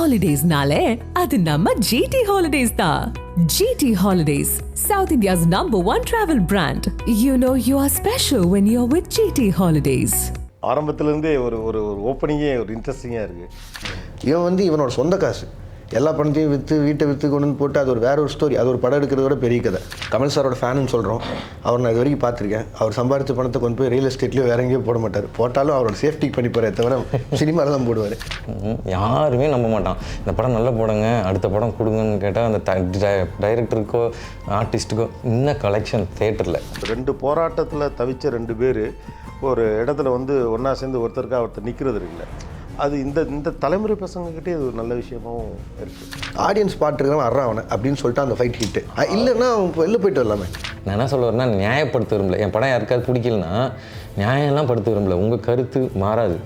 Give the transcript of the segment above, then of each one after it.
Holidays-nale, adu namma GT Holidays da. GT Holidays, South India's #1 travel brand. You know you are special when you're with GT Holidays. ஆரம்பத்துலேருந்தே ஒரு ஒரு ஓப்பனிங்கே ஒரு இன்ட்ரெஸ்டிங்காக இருக்குது. இவன் இவனோட சொந்த காசு எல்லா பணத்தையும் விற்று வீட்டை விற்று கொண்டு வந்து போட்டு அது ஒரு வேற ஒரு ஸ்டோரி. அது ஒரு படம் எடுக்கிறத விட பெரிய கதை. கமல் சாரோட ஃபேனுன்னு சொல்கிறோம். அவர் நான் இது வரைக்கும் பார்த்துருக்கேன். அவர் சம்பாதிச்ச பணத்தை கொண்டு போய் ரியல் எஸ்டேட்லேயோ வேற எங்கேயோ போட மாட்டார். போட்டாலும் அவரோட சேஃப்டிக்கு பண்ணி போகிறே தவிர சினிமாவில் தான் போடுவார். யாருமே நம்ப மாட்டான். இந்த படம் நல்லா போடுங்க, அடுத்த படம் கொடுங்கன்னு கேட்டால் அந்த டைரக்டருக்கோ ஆர்டிஸ்ட்டுக்கோ இன்னும் கலெக்ஷன் தேட்டரில் 2 போராட்டத்தில் தவிச்ச 2 பேர் ஒரு இடத்துல வந்து ஒன்றா சேர்ந்து ஒருத்தர் நிற்கிறது இருக்குல்ல, அது இந்த தலைமுறை பசங்கக்கிட்டே இது ஒரு நல்ல விஷயமாகவும் இருக்குது. ஆடியன்ஸ் பாட்டுருக்கான் வர்றான் அப்படின்னு சொல்லிட்டு அந்த ஃபைட் ஹிட்டு இல்லைன்னா அவங்க வெளில போயிட்டு வரலாமே. நான் என்ன சொல்ல வரேன்னா, நியாயப்படுத்த விரும்பல. என் படம் யாருக்காவது பிடிக்கலன்னா நியாயம்லாம் படுத்த விரும்பல. உங்கள் கருத்து மாறாது,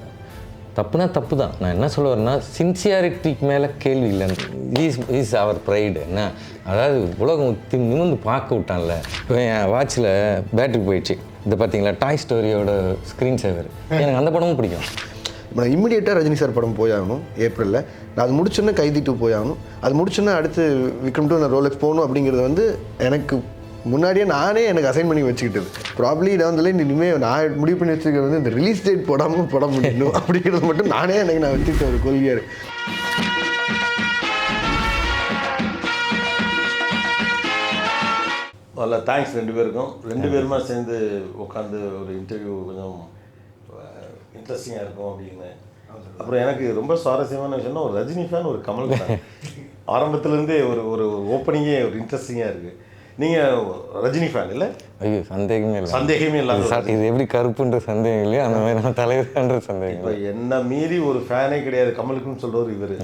தப்புனா தப்பு தான். நான் என்ன சொல்ல வரேன்னா, சின்சியாரிட்டிக்கு மேலே கேள்வி இல்லைன்னு இஸ் அவர் ப்ரைடு. என்ன அதாவது உலகம் நிமிர்ந்து பார்க்க விட்டான்ல. இப்போ என் வாட்சில் பேட்டரி போயிடுச்சு. இது பார்த்தீங்களா, டாய் ஸ்டோரியோட ஸ்க்ரீன் சேவர். எனக்கு அந்த படமும் பிடிக்கும். இப்போ நான் இம்மிடியேட்டாக ரஜினி சார் படம் போயாகணும் ஏப்ரலில். நான் அது முடிச்சோன்னே கைதி 2 போயாகணும். அது முடிச்சோன்னே அடுத்து விக்ரம் 2 நான் ரோலெக்ஸ் போகணும் அப்படிங்கிறது வந்து எனக்கு முன்னாடியே நானே எனக்கு அசைன் பண்ணி வச்சுக்கிட்டது. ப்ராப்ளி இதை இனிமேல் நான் முடிவு பண்ணி வச்சுருக்கிறது வந்து இந்த ரிலீஸ் டேட் போடாமல் போட முடியணும் அப்படிங்கிறது மட்டும் நானே எனக்கு நான் வச்சுக்கிட்ட ஒரு கொள்கையாக இருக்குது. நல்லா தேங்க்ஸ் 2 பேருக்கும். 2 பேருமா சேர்ந்து உட்காந்து ஒரு இன்டர்வியூ கொஞ்சம் இன்ட்ரெஸ்டிங்காக இருக்கும் அப்படின்னு. அப்புறம் எனக்கு ரொம்ப சுவாரஸ்யமான விஷயம்னா, ஒரு ரஜினி ஃபேன், ஒரு கமல் ஃபேன். ஆரம்பத்துலேருந்தே ஒரு ஒரு ஓப்பனிங்கே ஒரு இன்ட்ரெஸ்டிங்காக இருக்குது. நீங்கள் ரஜினி ஃபேன் இல்லை? ஐயோ, சந்தேகமே இல்லை. இது எப்படி கருப்புன்ற சந்தேகம் இல்லையா, அந்த மாதிரி நான் தலைவர்ன்ற சந்தேகம். இப்போ என்ன மீறி ஒரு ஃபேனே கிடையாது கமலுக்குன்னு சொல்கிறவர் இவர்.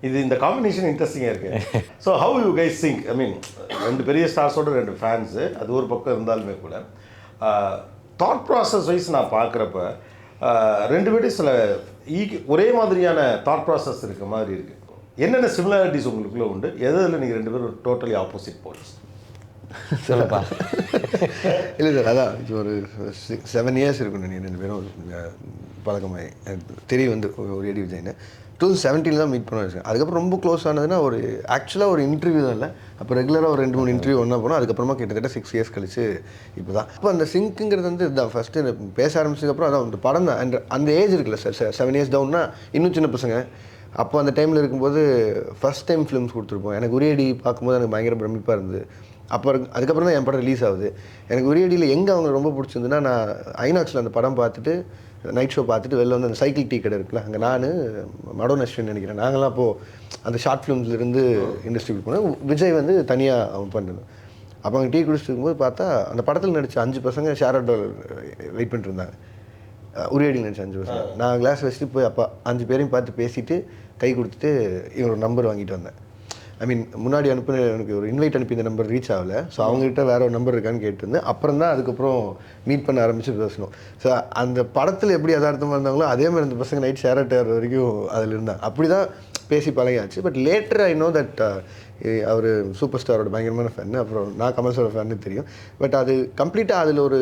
இது இந்த காம்பினேஷன் இன்ட்ரெஸ்டிங்காக இருக்குது. So how you guys think, I mean 2 பெரிய ஸ்டார்ஸோட 2 ஃபேன்ஸு, அது ஒரு பக்கம் இருந்தாலுமே கூட தாட் ப்ராசஸ் வைஸ் நான் பார்க்குறப்ப 2 பேரும் சில ஒரே மாதிரியான தாட் ப்ராசஸ் இருக்க மாதிரி இருக்குது. என்னென்ன சிமிலாரிட்டிஸ் உங்களுக்குள்ளே உண்டு? எதில் நீங்கள் 2 பேரும் டோட்டலி ஆப்போசிட் போல்ஸ்? சொல்லப்பா. இல்லை சார், அதான் இப்போ ஒரு 7 இயர்ஸ் இருக்குன்னு நீங்கள் 2 பேரும் பழக்கமாகி தெரிய வந்து ஒரு ஏடி விஜய்னு 2017 தான் மீட் பண்ண வச்சுக்கேன். அதுக்கப்புறம் ரொம்ப க்ளோஸ் ஆனதுன்னா ஒரு ஆக்சுவலாக ஒரு இன்டர்வியூ தான் இல்லை. அப்போ ரெகுலராக ஒரு 2-3 இன்டர்வியூ ஒன்றா போனோம். அதுக்கப்புறமா கிட்டத்தட்ட 6 இயர்ஸ் கழிச்சு இப்போ தான். இப்போ அந்த சிங்க்குங்கிறது வந்து இதுதான் ஃபஸ்ட்டு பேச ஆரம்பிச்சதுக்கப்புறம் அதான் அந்த படம் தான். அந்த ஏஜ் இருக்குல்ல சார், 7 இயர்ஸ் டவுன்னா இன்னும் சின்ன பசங்க. அப்போ அந்த டைமில் இருக்கும்போது ஃபஸ்ட் டைம் ஃபிலிம்ஸ் கொடுத்துருப்போம். எனக்கு உரியடி பார்க்கும்போது எனக்கு பயங்கர பிரமிப்பாக இருந்தது. அதுக்கப்புறம் தான் என் படம் ரிலீஸ் ஆகுது. எனக்கு உரியடியில் எங்கே அவங்க ரொம்ப பிடிச்சிருந்துன்னா, நான் ஐநாக்ஸில் அந்த படம் பார்த்துட்டு நைட் ஷோ பார்த்துட்டு வெளில வந்து அந்த சைக்கிள் டீ கடை இருக்குல்ல, அங்கே நான் மடோனஸ்ட்ரின்னு நினைக்கிறேன், நாங்களாம் அப்போது அந்த ஷார்ட் ஃபிலிம்ஸ்லேருந்து இண்டஸ்ட்ரிக்கு போனேன். விஜய் வந்து தனியாக அவன் பண்ணுறது. அப்போ அங்கே டீ குடிச்சிட்டு இருக்கும்போது பார்த்தா அந்த படத்தில் நடித்த 5 பசங்க ஷேர் ஆட்டோ வெயிட் பண்ணிட்டு இருந்தாங்க. உரியடியில் நடிச்ச 5 பசங்க. நான் கிளாஸ் வச்சுட்டு போய் அப்போ 5 பேரையும் பார்த்து பேசிவிட்டு கை கொடுத்துட்டு இவன் ஒரு நம்பர் வாங்கிட்டு வந்தேன். ஐ மீன் முன்னாடி அனுப்பின எனக்கு ஒரு இன்வைட் அனுப்பி இந்த நம்பர் ரீச் ஆகலை. ஸோ அவங்ககிட்ட வேறு ஒரு நம்பர் இருக்கான்னு கேட்டிருந்தேன். அப்புறம் தான் அதுக்கப்புறம் மீட் பண்ண ஆரம்பித்து பேசணும். ஸோ அந்த படத்தில் எப்படி யதார்த்தமாக இருந்தாங்களோ அதே மாதிரி அந்த பசங்க நைட் ஷேர் ஆகிட்டு வர வரைக்கும் அதில் இருந்தாங்க. அப்படி தான் பேசி பழகியாச்சு. But later I know that அவர் சூப்பர் ஸ்டாரோட பயங்கரமான ஃபேன். அப்புறம் நான் கமல் சாரோட ஃபேன்னு தெரியும். பட் அது கம்ப்ளீட்டாக அதில் ஒரு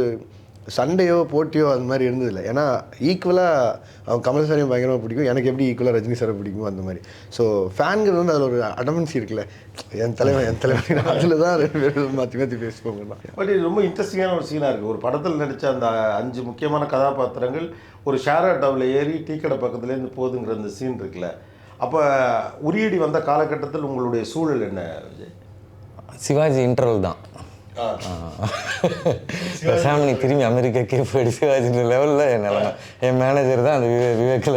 சண்டையோ போட்டியோ அது மாதிரி இருந்ததில்லை. ஏன்னா ஈக்குவலாக அவங்க கமல் சாரையும் பயங்கரமாக பிடிக்கும், எனக்கு எப்படி ஈக்குவலாக ரஜினி சாரை பிடிக்குமோ அந்த மாதிரி. ஸோ ஃபேன்கிறது வந்து அதில் ஒரு அடமன்சி இருக்குல்ல, என் தலைவன் அதில் தான் 2 பேரும் மாற்றி பேசிப்போங்கண்ணா. பட் இது ரொம்ப இன்ட்ரெஸ்டிங்கான ஒரு சீனாக இருக்குது. ஒரு படத்தில் நடித்த அந்த 5 முக்கியமான கதாபாத்திரங்கள் ஒரு ஷேர் ஆட்டோவில் ஏறி டீ கடை பக்கத்துலேருந்து போகுதுங்கிற அந்த சீன் இருக்குல்ல. அப்போ உரியடி வந்த காலகட்டத்தில் உங்களுடைய சூழல் என்ன விஜய்? சிவாஜி இன்டர்வல் தான். சாமினி திரும்பி அமெரிக்காக்கே போயிட்டு சிவாஜின்ற லெவலில் என் நிலமை. என் மேனேஜர் தான் அந்த விவேக்கில்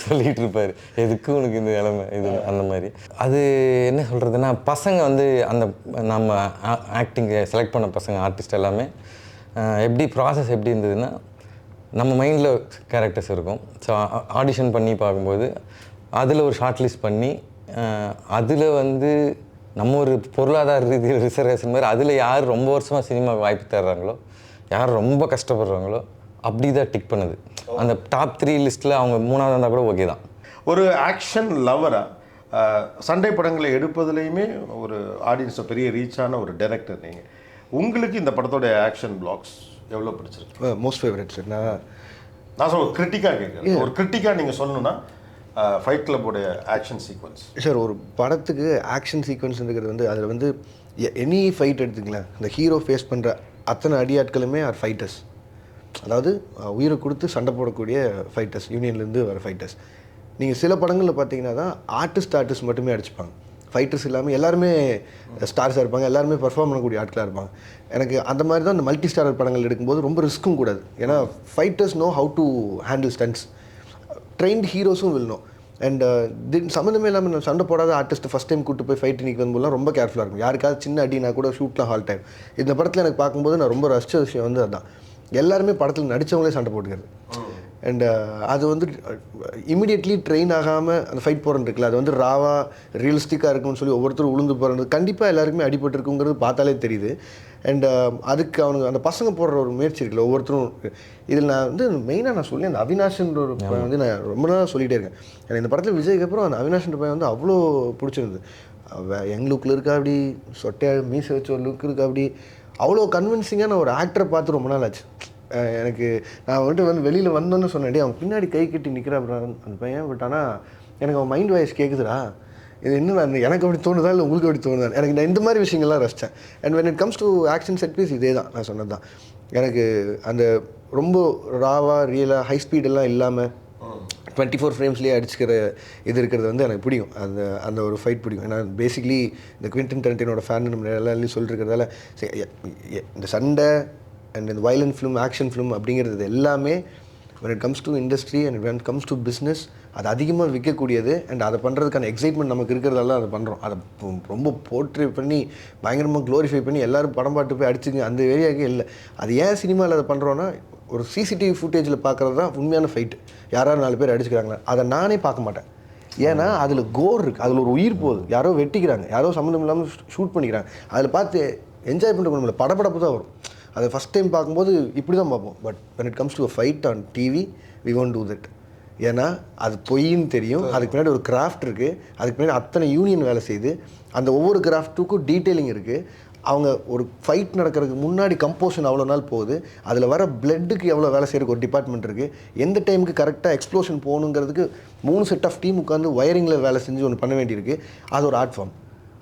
சொல்லிகிட்டு இருப்பார், எதுக்கு உனக்கு இந்த நிலமை இது அந்த மாதிரி. அது என்ன சொல்கிறதுனா, பசங்க வந்து அந்த நம்ம ஆக்டிங்கை செலக்ட் பண்ண பசங்க ஆர்டிஸ்ட் எல்லாமே எப்படி ப்ராசஸ் எப்படி இருந்ததுன்னா, நம்ம மைண்டில் கேரக்டர்ஸ் இருக்கும். ஸோ ஆடிஷன் பண்ணி பார்க்கும்போது அதில் ஒரு ஷார்ட் லிஸ்ட் பண்ணி அதில் வந்து நம்ம ஒரு பொருளாதார ரீதியில் ரிசர்வேஷன் மாதிரி அதில் யார் ரொம்ப வருஷமாக சினிமாவுக்கு வாய்ப்பு தர்றாங்களோ, யார் ரொம்ப கஷ்டப்படுறாங்களோ அப்படி தான் டிக் பண்ணுது. அந்த டாப் 3 லிஸ்ட்டில் அவங்க 3ஆவது இருந்தால் கூட ஓகே தான். ஒரு ஆக்ஷன் லவராக சண்டை படங்களை எடுப்பதுலேயுமே ஒரு ஆடியன்ஸை பெரிய ரீச்சான ஒரு டைரக்டர் நீங்கள். உங்களுக்கு இந்த படத்தோட ஆக்ஷன் பிளாக்ஸ் எவ்வளோ பிடிச்சிருக்கு? Most favourite sir. நான் சொல்ல கிரிட்டிக்காக கேட்குறேன். ஒரு கிரிட்டிக்காக நீங்கள் சொல்லணுன்னா ஃபைட் கிளப்போடைய ஆக்ஷன் சீக்வன்ஸ்? சார் ஒரு படத்துக்கு ஆக்ஷன் சீக்வன்ஸ்ங்கிறது வந்து அதில் வந்து எனி ஃபைட் எடுத்துக்கலாம், இந்த ஹீரோ ஃபேஸ் பண்ணுற அத்தனை அடியாட்களுமே ஆர் ஃபைட்டர்ஸ். அதாவது உயிரை கொடுத்து சண்டை போடக்கூடிய ஃபைட்டர்ஸ், யூனியன்லேருந்து வர ஃபைட்டர்ஸ். நீங்கள் சில படங்களில் பார்த்தீங்கன்னா தான் ஆர்டிஸ்ட் மட்டுமே அடிச்சுப்பாங்க, ஃபைட்டர்ஸ் இல்லாமல் எல்லாருமே ஸ்டார்ஸாக இருப்பாங்க, எல்லாருமே பர்ஃபார்ம் பண்ணக்கூடிய ஆட்களாக இருப்பாங்க. எனக்கு அந்த மாதிரி தான் இந்த மல்டி ஸ்டாரர் படங்கள் எடுக்கும்போது ரொம்ப ரிஸ்க்கும் கூடாது. ஏன்னா fighters know how to handle stunts, trained ஹீரோஸும் வில் நோ. அண்ட் சம்மந்தமே இல்லாமல் சண்டை போடாத ஆர்டிஸ்ட் ஃபஸ்ட் டைம் கூட்டு போய் ஃபைட் நிற்கும் போதுலாம் ரொம்ப கேர்ஃபுல்லாக இருக்கும். யாருக்காவது சின்ன அடினா கூட ஷூட்லாம் ஹால் டைம். இந்த படத்தில் எனக்கு பார்க்கும்போது நான் ரொம்ப ரசித்த விஷயம் வந்து அதுதான், எல்லாருமே படத்தில் நடித்தவங்களே சண்டை போட்டுக்கிறது. அண்ட் அது வந்து இமீடியட்லி ட்ரெயின் ஆகாமல் அந்த ஃபைட் போகிறது இருக்குல்ல, அது வந்து ராவாக ரியலிஸ்டிக்காக இருக்குன்னு சொல்லி ஒவ்வொருத்தரும் உளுந்து போகிறது கண்டிப்பாக எல்லாருக்குமே அடிபட்டுருக்குங்கிறது பார்த்தாலே தெரியுது. அண்ட் அதுக்கு அவனுக்கு அந்த பசங்க போடுற ஒரு முயற்சி இருக்குல்ல ஒவ்வொருத்தரும். இதில் நான் வந்து மெயினாக நான் சொல்லி அந்த அவினாஷ்ன்ற ஒரு பையன் வந்து நான் ரொம்ப நாளாக சொல்லிகிட்டே இருக்கேன். எனக்கு இந்த படத்தில் விஜய்க்கு அப்புறம் அந்த அவினாஷ்ன்ற பையன் வந்து அவ்வளோ பிடிச்சிருந்தது. யங் லுக்கில் இருக்கா, அப்படி சொட்டையாக மீசை வச்ச ஒரு லுக் இருக்கா, அப்படி அவ்வளோ கன்வின்சிங்கான ஒரு ஆக்டரை பார்த்து ரொம்ப நாள் ஆச்சு. எனக்கு நான் வந்து வெளியில் வந்தோன்னு சொன்னேன், அவன் பின்னாடி கை கட்டி நிற்கிறா அந்த பையன். பட் ஆனால் எனக்கு அவன் மைண்ட் வாய்ஸ் கேட்குதுடா, இது என்ன எனக்கு அப்படி தோணுதா இல்லை உங்களுக்கு அப்படி தோணுதா, எனக்கு நான் இந்த மாதிரி விஷயங்கள்லாம் ரசித்தேன். And when it comes to action set piece இதே தான் நான் சொன்னது தான். எனக்கு அந்த ரொம்ப ராவாக ரியலாக ஹை ஸ்பீடெல்லாம் இல்லாமல் 24 ஃப்ரேம்ஸ்லேயே அடிச்சுக்கிற இது இருக்கிறது வந்து எனக்கு பிடிக்கும். அந்த ஒரு ஃபைட் பிடிக்கும். ஏன்னா பேசிக்லி இந்த குவிண்டன் டரண்டினோட ஃபேன் நம்ம எல்லாரையும் சொல்லிருக்கிறதால இந்த சண்டை அண்ட் இந்த வயலண்ட் ஃபிலிம், ஆக்ஷன் ஃபிலிம் அப்படிங்கிறது எல்லாமே when it comes to industry and when it comes to business அது அதிகமாக விற்கக்கூடியது. அண்ட் அதை பண்ணுறதுக்கான எக்ஸைட்மெண்ட் நமக்கு இருக்கிறதால அதை பண்ணுறோம். அதை ரொம்ப போர்ட்ரே பண்ணி பயங்கரமாக க்ளோரிஃபை பண்ணி எல்லோரும் படம் பாட்டு போய் அடிச்சுங்க அந்த ஏரியாவுக்கே இல்லை. அது ஏன் சினிமாவில் அதை பண்ணுறோன்னா, ஒரு சிசிடிவி ஃபுட்டேஜில் பார்க்குறது தான் உண்மையான ஃபைட்டு. யாராவது 4 பேர் அடிச்சுக்கிறாங்களா அதை நானே பார்க்க மாட்டேன். ஏன்னா அதில் கோர் இருக்குது, அதில் ஒரு உயிர் போகுது, யாரோ வெட்டிக்கிறாங்க, யாரோ சம்மந்தம் இல்லாமல் ஷூட் பண்ணிக்கிறாங்க. அதில் பார்த்து என்ஜாய் பண்ணுற முடியல, படப்படப்பு தான் வரும். அதை ஃபஸ்ட் டைம் பார்க்கும்போது இப்படி தான் பார்ப்போம். But when it comes to a fight on TV we won't do that. ஏன்னா அது பொய்ன்னு தெரியும், அதுக்கு பின்னாடி ஒரு கிராஃப்ட் இருக்குது, அதுக்கு பின்னாடி அத்தனை யூனியன் வேலை செய்யுது, அந்த ஒவ்வொரு கிராஃப்ட்டுக்கும் டீட்டெயிலிங் இருக்குது. அவங்க ஒரு ஃபைட் நடக்கிறதுக்கு முன்னாடி கம்போஷன் அவ்வளோ நாள் போகுது, அதில் வர பிளட்டுக்கு எவ்வளோ வேலை செய்கிறதுக்கு ஒரு டிபார்ட்மெண்ட் இருக்குது, எந்த டைமுக்கு கரெக்டாக எக்ஸ்ப்ளோஷன் போகணுங்கிறதுக்கு 3 செட் ஆஃப் டீம் உட்காந்து ஒயரிங்கில் வேலை செஞ்சு ஒன்று பண்ண வேண்டியிருக்கு. அது ஒரு ஆர்ட் ஃபார்ம்.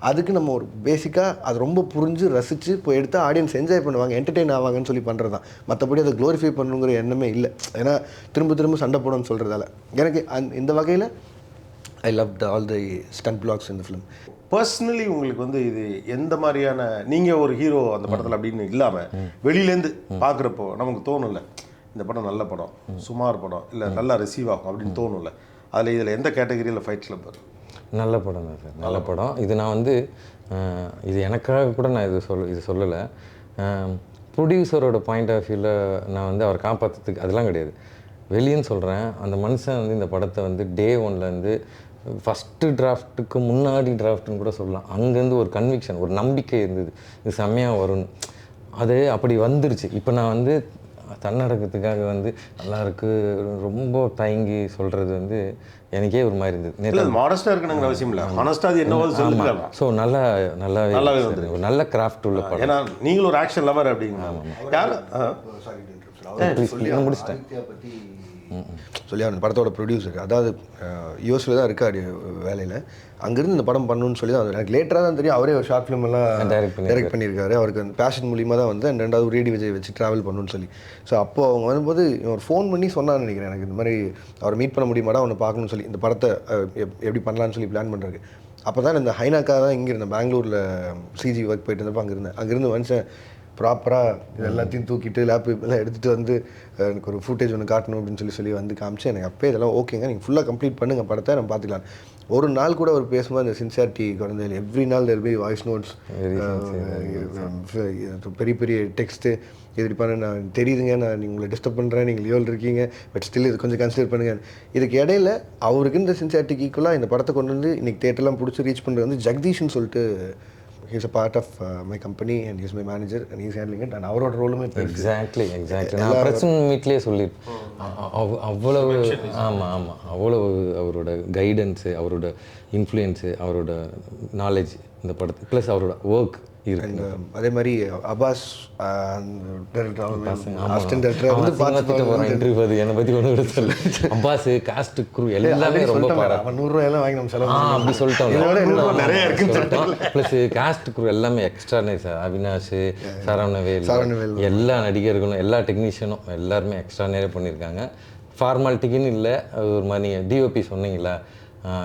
அதுக்கு நம்ம ஒரு பேசிக்காக அது ரொம்ப புரிஞ்சு ரசித்து போய் எடுத்தால் ஆடியன்ஸ் என்ஜாய் பண்ணுவாங்க, என்டர்டெயின் ஆவாங்கன்னு சொல்லி பண்ணுறது தான். மற்றபடி அதை க்ளோரிஃபை பண்ணணுங்கிற எண்ணமே இல்லை. ஏன்னா திரும்ப சண்டை போடணும்னு சொல்கிறதால எனக்கு இந்த வகையில் I love all the stunt blocks இந்த ஃபிலிம். பர்சனலி உங்களுக்கு வந்து இது எந்த மாதிரியான, நீங்கள் ஒரு ஹீரோ அந்த படத்தில் அப்படின்னு இல்லாமல் வெளியிலேருந்து பார்க்குறப்போ நமக்கு தோணும்ல, இந்த படம் நல்ல படம், சுமார் படம், இல்லை நல்லா ரிசீவ் ஆகும் அப்படின்னு தோணும்ல, அதில் இதில் எந்த கேட்டகரியில் ஃபைட் கிளப் வரும்? நல்ல படம் தான் சார், நல்ல படம். இது நான் வந்து இது எனக்காக கூட நான் இது சொல்லலை. ப்ரொடியூசரோட பாயிண்ட் ஆஃப் வியூவில் நான் வந்து அவர் காப்பாற்றுறதுக்கு அதெல்லாம் கிடையாது. வெளியேன்னு சொல்கிறேன், அந்த மனுஷன் வந்து இந்த படத்தை வந்து டே 1லேருந்து ஃபஸ்ட்டு டிராஃப்ட்டுக்கு முன்னாடி டிராஃப்ட்டுன்னு கூட சொல்லலாம், அங்கேருந்து ஒரு கன்விக்ஷன், ஒரு நம்பிக்கை இருந்தது இது செம்மையாக வரும்னு. அது அப்படி வந்துருச்சு. இப்போ நான் வந்து தன்னடக்கத்துக்காக வந்து நல்லா இருக்கு ரொம்ப தயங்கி சொல்கிறது வந்து எனக்கே ஒரு மாதிரி இருந்தது. மாடஸ்டாக இருக்கணுங்கிற அவசியம் இல்லை, ஹானஸ்டாக அது என்னவோ சொல்லிக்கலாம். ஸோ நல்லாவே வந்து ஒரு நல்ல கிராஃப்ட் உள்ள படம். ஏன்னா நீங்களும் ஒரு ஆக்ஷன் லவர் அப்படிங்க. முடிச்சிட்டேன் சொல்லி அந்த படத்தோட ப்ரொடியூசர், அதாவது யூஎஸில் தான் இருக்காரு வேலையில், அங்கேருந்து இந்த படம் பண்ணணும்னு சொல்லி தான் எனக்கு லேட்டராக தான் தெரியும். அவரே ஒரு ஷார்ட் ஃபிலிம் எல்லாம் டைரக்ட் பண்ணியிருக்காரு. அவருக்கு அந்த பேஷன் மூலியமாக தான் வந்து ரெண்டாவது ரேடி விஜய் வச்சு ட்ராவல் பண்ணணும்னு சொல்லி. ஸோ அப்போது அவங்க வரும்போது ஒரு ஃபோன் பண்ணி சொன்னான்னு நினைக்கிறேன், எனக்கு இந்த மாதிரி அவரை மீட் பண்ண முடியுமாடா அவனை பார்க்கணும்னு சொல்லி, இந்த படத்தை எப்படி பண்ணலான்னு சொல்லி பிளான் பண்ணுறாரு. அப்போ தான் இந்த ஹைனாக்கா தான் இங்கே இருந்தேன், பெங்களூரில் சிஜி ஒர்க் போயிட்டு இருந்தப்போ அங்கேருந்து மனுஷன் ப்ராப்பராக இது எல்லாத்தையும் தூக்கிட்டு லேப்டாப் எல்லாம் எடுத்துகிட்டு வந்து எனக்கு ஒரு ஃபுட்டேஜ் ஒன்று காட்டணும் அப்படின்னு சொல்லி வந்து காமிச்சு எனக்கு அப்போ இதெல்லாம் ஓகேங்க, நீங்கள் ஃபுல்லாக கம்ப்ளீட் பண்ணுங்கள் படத்தை, நம்ம பார்த்துக்கலாம். ஒரு நாள் கூட அவர் பேசும்போது அந்த சின்சியாரிட்டி குறைஞ்சது. எவ்ரி நாள் தெர் பி வாய்ஸ் நோட்ஸ், பெரிய பெரிய டெக்ஸ்ட்டு, இது பண்ண நான் தெரியுதுங்க, நான் உங்களை டிஸ்டர்ப் பண்ணுறேன், நீங்கள் லியோவில் இருக்கீங்க, பட் ஸ்டில் இது கொஞ்சம் கன்சிடர் பண்ணுங்கள். இதுக்கு இடையில அவருக்கு இந்த சின்சியாரிட்டிக்கு ஈக்குவலாக இந்த படத்தை கொண்டு வந்து இன்றைக்கி தேட்டர்லாம் பிடிச்சி ரீச் பண்ணுறது வந்து ஜெகதீஷ்னு சொல்லிட்டு, he's a part of my company and he's my manager and he's handling it, and அவரோட ரோலுமே எக்ஸாக்ட்லி நான் பிரச்சனை மீட்லேயே சொல்லியிருப்பேன். அவ்வளவு ஆமாம் அவ்வளவு அவரோட கைடன்ஸு, அவரோட இன்ஃப்ளூயன்ஸு அவரோட நாலேஜ் இந்த படத்துக்கு ப்ளஸ் அவரோட ஒர்க் இருக்கு. அதே மாதிரி அப்பாஸ் இன்டர்வியூ அது என்னை பற்றி ஒன்று சொல்லு. அப்பாஸ் காஸ்ட் குரூ எல்லாமே ரொம்ப அவன் 100 வாங்கி நம்ம செலவு அப்படி சொல்லிட்டோம் நிறைய இருக்குன்னு ப்ளஸ் காஸ்ட் குரூ எல்லாமே எக்ஸ்ட்ரானே சார். அவினாஷ், சரவணவேல், எல்லா நடிகர்களும் எல்லா டெக்னீஷியனும் எல்லாருமே எக்ஸ்ட்ரானே பண்ணியிருக்காங்க. ஃபார்மாலிட்டிக்குன்னு இல்லை, ஒரு மாதிரி டிஓபி சொன்னீங்களா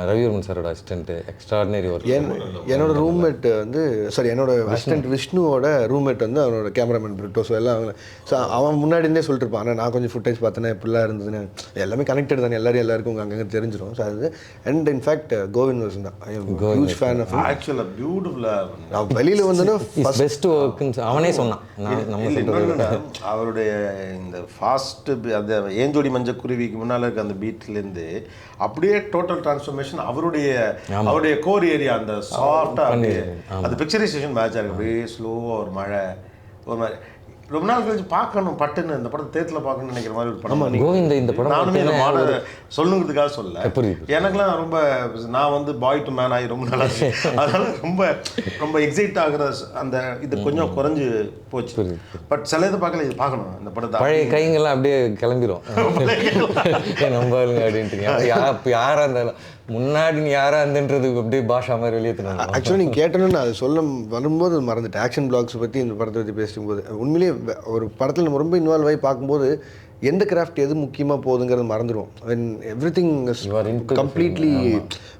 ரவிவர்மன் சாரோட அசிஸ்டன்ட்டு எக்ஸ்ட்ராடினரி ஒர்க். என்னோட ரூம்மேட் வந்து என்னோட அசிஸ்டன்ட் விஷ்ணுவோட ரூம்மேட் வந்து அவனோட கேமராமேன் பிரிட்டோ. ஸோ எல்லாம் ஸோ அவன் முன்னாடி இருந்தே சொல்லிட்டு இருப்பான். ஆனால் நான் கொஞ்சம் ஃபுட்டேஜ் பார்த்தேன்னா எப்படிலாம் இருந்ததுன்னு எல்லாமே கனெக்டட் தானே, எல்லாருக்கும் அங்கங்கே தெரிஞ்சிடும். ஸோ அது அண்ட் இன்ஃபேக்ட் கோவிந்த் வாசன் தான் ஹியூஜ் ஃபேன் ஆஃப். ஆக்சுவலாக பியூட்டிஃபுல்லாக நான் வெளியில் வந்தோன்னா பெஸ்ட் ஒர்க்குன்னு அவனே சொன்னான். அவருடைய இந்த ஃபாஸ்ட்டு அந்த ஏஞ்சோடி மஞ்சள் குருவிக்கு முன்னால் இருக்க அந்த பீட்லேருந்து அப்படியே டோட்டல் டிரான்ஸ்ஃபர்மேஷன் அவருடைய கோர் ஏரியா அந்த சாஃப்டாக அது பிக்சரைசேஷன் மேட்ச் ஆகிருக்கு. அப்படியே ஸ்லோவாக ஒரு மழை ஒரு மாதிரி ரொம்ப நாள் கழிச்சு பார்க்கணும் பட்டுன்னு இந்த படத்தை தேத்தில் பார்க்கணும்னு நினைக்கிற மாதிரி ஒரு படம். கோவிந்த இந்த படம் நானுமே இந்த மாடல் சொல்லுங்கிறதுக்காக சொல்ல, எனக்குலாம் ரொம்ப நான் வந்து பாய் டு மேன் ஆகி ரொம்ப நல்லா அதனால ரொம்ப ரொம்ப எக்ஸைட் ஆகுற அந்த இது கொஞ்சம் குறைஞ்சி போச்சு. பட் சில இது பார்க்கல, இது பார்க்கணும் இந்த படத்தை. பழைய கைங்கெல்லாம் அப்படியே கிளம்பிடும் நம்பாளுங்க அப்படின்ட்டு. யாராக இருந்தாலும் முன்னாடி நீ யாராக இருந்துன்றது அப்படியே பாஷா மாதிரி வெளியே தந்தாங்க. ஆக்சுவலாக நீங்கள் கேட்டணும்னு அது சொல்ல வரும்போது மறந்துட்டு ஆக்ஷன் பிளாக்ஸ் பற்றி இந்த படத்தை பற்றி பேசும்போது உண்மையிலேயே ஒரு படத்தில் நம்ம ரொம்ப இன்வால்வ் ஆகி பார்க்கும்போது எந்த கிராஃப்ட் எது முக்கியமாக போகுதுங்கிறது மறந்துடுவோம். When everything completely